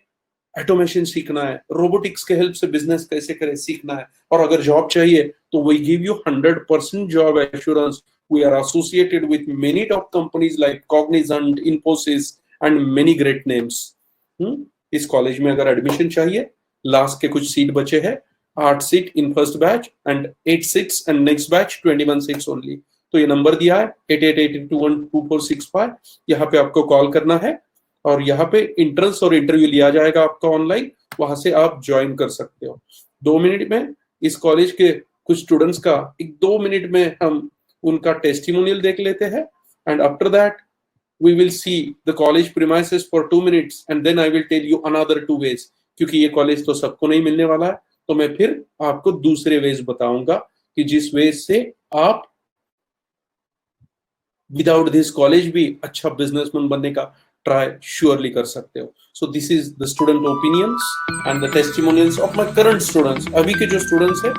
ऑटोमेशन सीखना है, रोबोटिक्स के हेल्प से बिजनेस कैसे करें सीखना है। और अगर जॉब चाहिए तो we give you 100% job assurance. We are associated with many top companies like Cognizant, Infosys and many great names. इस कॉलेज में अगर एडमिशन चाहिए, लास्ट के कुछ सीट बचे हैं, 8 seat in first batch and 8 seats and next batch 21 seats only. तो ये नंबर दिया है 8888212465, यहाँ पे आपको कॉल करना है और यहाँ पे इंट्रेंस और इंटरव्यू लिया जाएगा आपका ऑनलाइन, वहां से आप ज्वाइन कर सकते हो। 2 मिनट में इस कॉलेज के कुछ स्टूडेंट्स का 2 मिनट में हम उनका टेस्टिमोनियल देख लेते हैं and after that we will see the college premises for 2 minutes and then I will tell you another 2 ways, क्योंकि ये कॉलेज तो सबको नहीं मिलने वाला है, तो मैं फिर आपको दूसरे वेज बताऊंगा कि जिस वेज से आप विदाउट दिस कॉलेज भी अच्छा बिजनेसमैन बनने का ट्राई श्योरली कर सकते हो। सो this is the student opinions and the testimonials of my current students. अभी के जो स्टूडेंट्स हैं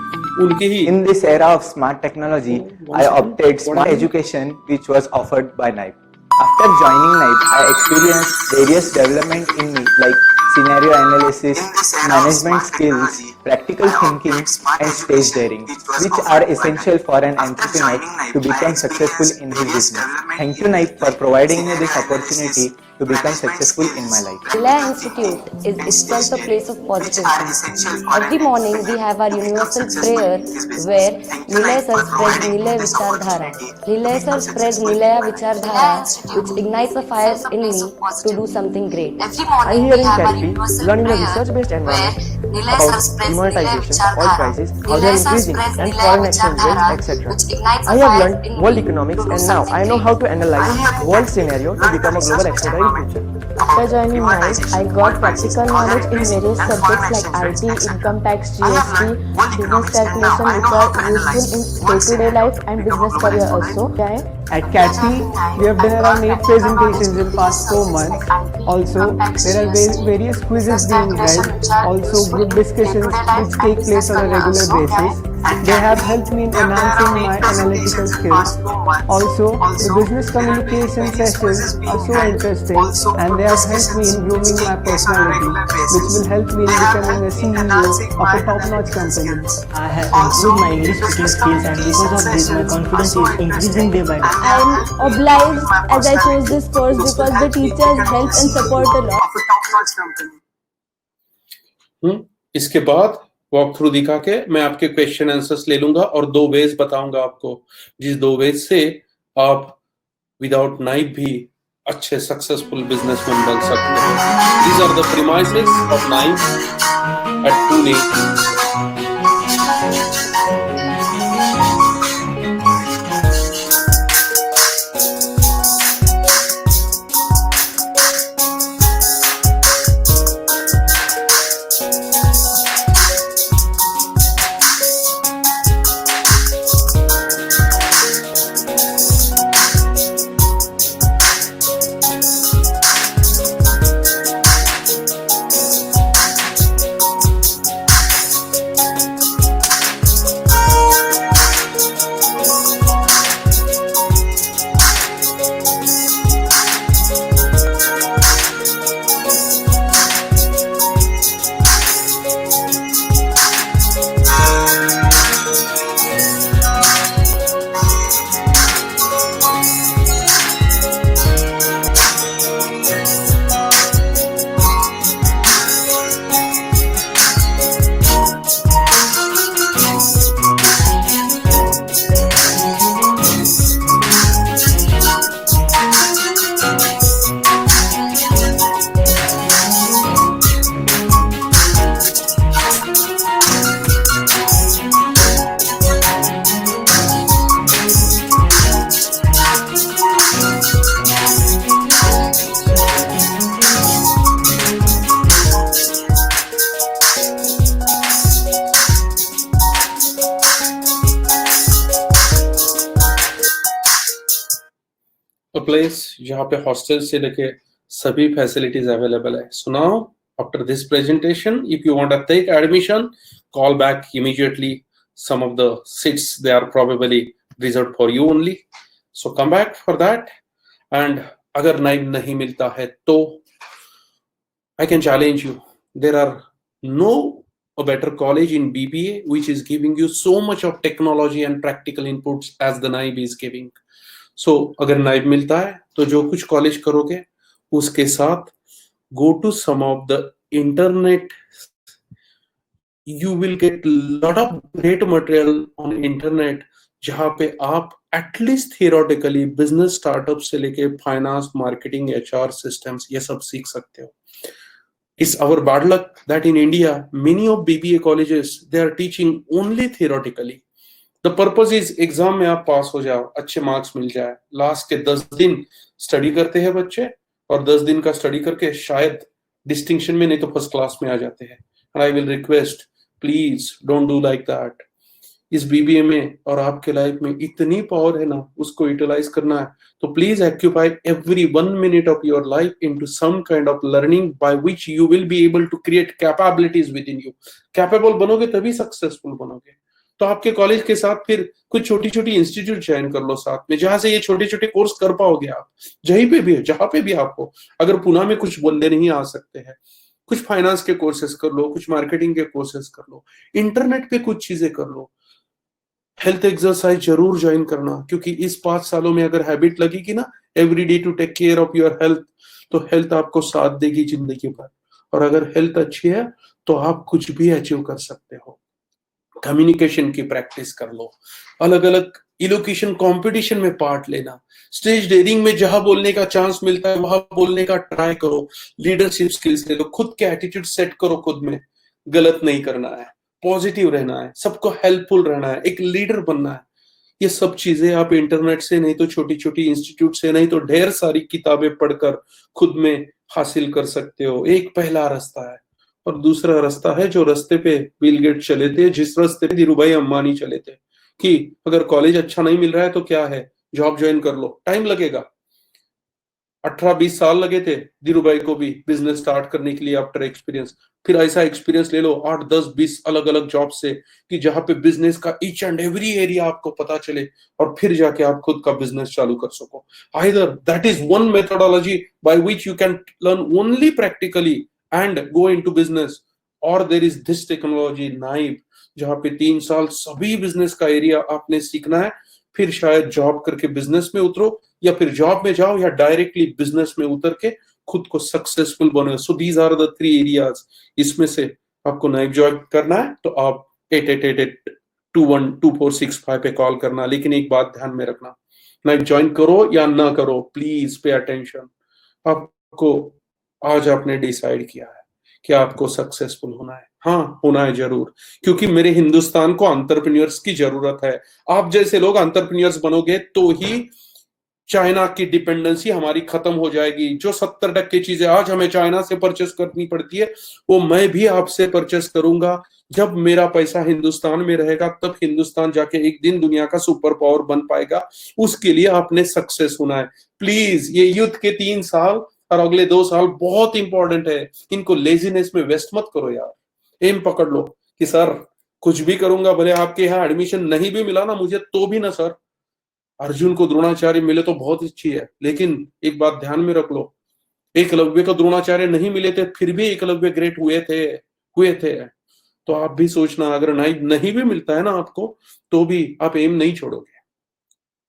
उनके ही। In this era of smart technology, I opted smart education which was offered by NIPE. After joining NIPE, I experienced various development in me like scenario analysis, management skills, practical thinking and stage daring, which are essential for an entrepreneur to become successful in his business. Thank you NIPE for providing me this opportunity to become successful in my life. Nilaya Institute is itself a place of positivity. Every morning we have our universal prayer where Nilaya sir spreads Nilaya Vichardhara. Nilaya sir spreads Nilaya Vichardhara, which ignites a fire in me to do something great. I hear in Calvi, learning a research-based environment about demonetization, oil prices, how they are increasing, and foreign exchange rates, etc. I have learned world economics and now I know how to analyze world scenario to become a global expert in future. After joining NIPE, I got practical knowledge in various subjects like IT, income tax, GST, business calculation, which are useful in day-to-day life and business career also. At CATP, we have done around 8 presentations in past 4 months. Also, there are various quizzes being held, also group discussions which take place on a regular basis. They have helped me in enhancing my analytical skills. Also, the business communication sessions are so interesting and they have helped me in grooming my personality, which will help me in becoming a CEO of a top-notch company. I have improved my English speaking skills and because of this my confidence is increasing day by day. I am obliged as I chose this course because the teachers help and support a lot. इसके बाद walk through दिखा के मैं आपके question answers ले लूंगा और 2 veg बताऊंगा आपको, जिस 2 वेज से आप विदाउट नाइप भी अच्छे सक्सेसफुल बिजनेसमैन बन सकते हैं। These are the premises of Knipe at Pune. Place जहाँ पे हॉस्टल से लेके सभी फैसिलिटीज अवेलेबल है. So now after this presentation, if you want to take admission, call back immediately. Some of the seats, they are probably reserved for you only. So come back for that. And अगर नाइब नहीं मिलता है तो I can challenge you. There are no a better college in BBA which is giving you so much of technology and practical inputs as the naib is giving. So अगर नाइब मिलता है तो जो कुछ कॉलेज करोगे उसके साथ go to some of the internet. You will get lot of great material on internet जहाँ पे आप at least theoretically business startup से लेके finance, marketing, HR systems ये सब सीख सकते हो. It's our bad luck that in India many of BBA colleges they are teaching only theoretically. The purpose is exam में आप पास हो जाओ, अच्छे मार्क्स मिल जाए. लास्ट के 10 दिन स्टडी करते हैं बच्चे और 10 दिन का स्टडी करके शायद डिस्टिंक्शन में नहीं तो फर्स्ट क्लास में आ जाते हैं. And I will request, please don't do like that. इस बीबीए में और आपके लाइफ में इतनी पावर है ना, उसको यूटिलाइज करना है. तो please occupy every 1 minute of your life into some kind of learning by which you will be able to create capabilities with in you. Capable बनोगे तभी सक्सेसफुल बनोगे. तो आपके कॉलेज के साथ फिर कुछ छोटी छोटी इंस्टीट्यूट ज्वाइन कर लो साथ में, जहां से ये छोटे छोटे कोर्स कर पाओगे आप. जहीं पे भी है, जहां पे भी आपको, अगर पुणे में कुछ बोलने नहीं आ सकते हैं, कुछ फाइनेंस के कोर्सेस कर लो, कुछ मार्केटिंग के कोर्सेस कर लो, इंटरनेट पे कुछ चीजें कर लो. हेल्थ एक्सरसाइज जरूर ज्वाइन करना, क्योंकि इस 5 सालों में अगर हैबिट लगेगी ना every day to take care of your health, तो हेल्थ आपको साथ देगी जिंदगी भर. और अगर हेल्थ अच्छी है तो आप कुछ भी अचीव कर सकते हो. कम्युनिकेशन की प्रैक्टिस कर लो, अलग अलग इलोक्यूशन कंपटीशन में पार्ट लेना, स्टेज डेयरिंग में जहां बोलने का चांस मिलता है वहां बोलने का ट्राई करो. लीडरशिप स्किल्स ले लो, खुद के एटीट्यूड सेट करो, खुद में गलत नहीं करना है, पॉजिटिव रहना है, सबको हेल्पफुल रहना है, एक लीडर बनना है. ये सब चीजें आप इंटरनेट से नहीं तो छोटी छोटी इंस्टीट्यूट से नहीं तो ढेर सारी किताबें पढ़कर खुद में हासिल कर सकते हो. एक पहला रास्ता है. और दूसरा रास्ता है जो रास्ते पे बिल गेट चले थे, जिस रास्ते पे धीरूभाई अंबानी चले थे, कि अगर कॉलेज अच्छा नहीं मिल रहा है तो क्या है, जॉब ज्वाइन कर लो. टाइम लगेगा, 18-20 साल लगे थे धीरूभाई को भी बिजनेस स्टार्ट करने के लिए आफ्टर एक्सपीरियंस. फिर ऐसा एक्सपीरियंस ले लो 8-10-20 अलग अलग जॉब से, कि जहां पे बिजनेस का ईच एंड एवरी एरिया आपको पता चले और फिर जाके आप खुद का बिजनेस चालू कर सको. Either that is one methodology bye which you can learn only practically and go into business, or there is this technology नाइब, जहां पे 3 साल सभी बिजनेस का एरिया आपने सीखना है, फिर शायद जॉब करके बिजनेस में उतरो, या फिर जॉब में जाओ या डायरेक्टली बिजनेस में उतर के खुद को सक्सेसफुल बनो. So these are the 3 areas. इसमें से आपको नाइब ज्वाइन करना है तो आप 8888212465 पे कॉल करना. लेकिन एक बात ध्यान में रखना, नाइब ज्वाइन करो या ना करो, प्लीज पे अटेंशन. आपको आज आपने डिसाइड किया है कि आपको सक्सेसफुल होना है. हाँ, होना है जरूर, क्योंकि मेरे हिंदुस्तान को एंटरप्रेन्योर्स की जरूरत है. आप जैसे लोग एंटरप्रेन्योर्स बनोगे तो ही चाइना की डिपेंडेंसी हमारी खत्म हो जाएगी. जो 70% चीजें आज हमें चाइना से परचेस करनी पड़ती है, वो मैं भी आपसे परचेस करूंगा. जब मेरा पैसा हिंदुस्तान में रहेगा तब हिंदुस्तान जाके एक दिन दुनिया का सुपर पावर बन पाएगा. उसके लिए आपने सक्सेस होना है. प्लीज ये युद्ध के 3 साल और अगले 2 साल बहुत इंपॉर्टेंट है. इनको लेजीनेस में वेस्ट मत करो यार. एम पकड़ लो कि सर कुछ भी करूंगा, भले आपके यहाँ एडमिशन नहीं भी मिला ना मुझे तो भी ना सर, अर्जुन को द्रोणाचार्य मिले तो बहुत अच्छी है, लेकिन एक बात ध्यान में रख लो, एकलव्य को द्रोणाचार्य नहीं मिले थे फिर भी एकलव्य ग्रेट हुए थे. तो आप भी सोचना, अगर नहीं भी मिलता है ना आपको तो भी आप एम नहीं छोड़ोगे,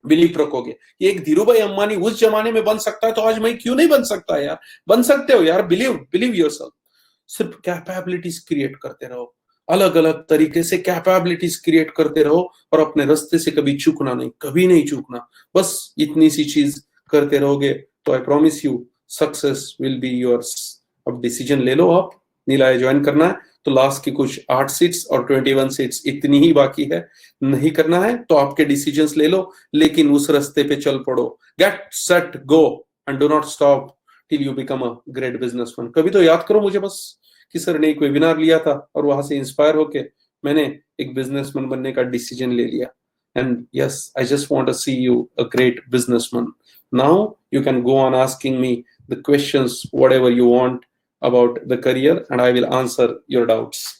बिलीव रखोगे. एक धीरूभाई अंबानी उस जमाने में बन सकता है तो आज मैं क्यों नहीं बन सकता यार. बन सकते हो यार, बिलीव योरसेल्फ. सिर्फ कैपेबिलिटीज क्रिएट करते रहो, अलग अलग तरीके से कैपेबिलिटीज क्रिएट करते रहो और अपने रास्ते से कभी चूकना नहीं, कभी नहीं चूकना. बस इतनी सी चीज करते रहोगे तो I promise you success will be yours. अब डिसीजन ले लो, आप नीलाय ज्वाइन करना है तो लास्ट की कुछ 8 सीट्स और 21 सीट्स इतनी ही बाकी है. नहीं करना है तो आपके डिसीजंस ले लो, लेकिन उस रास्ते पे चल पड़ो. Get set go and do not stop till you become a great businessman. कभी तो याद करो मुझे बस कि सर ने एक वेबिनार लिया था और वहां से इंस्पायर होके मैंने एक बिजनेसमैन बनने का डिसीजन ले लिया. And yes, I just want to see you a great businessman. Now you can go on asking me the questions, whatever you want about the career, and I will answer your doubts.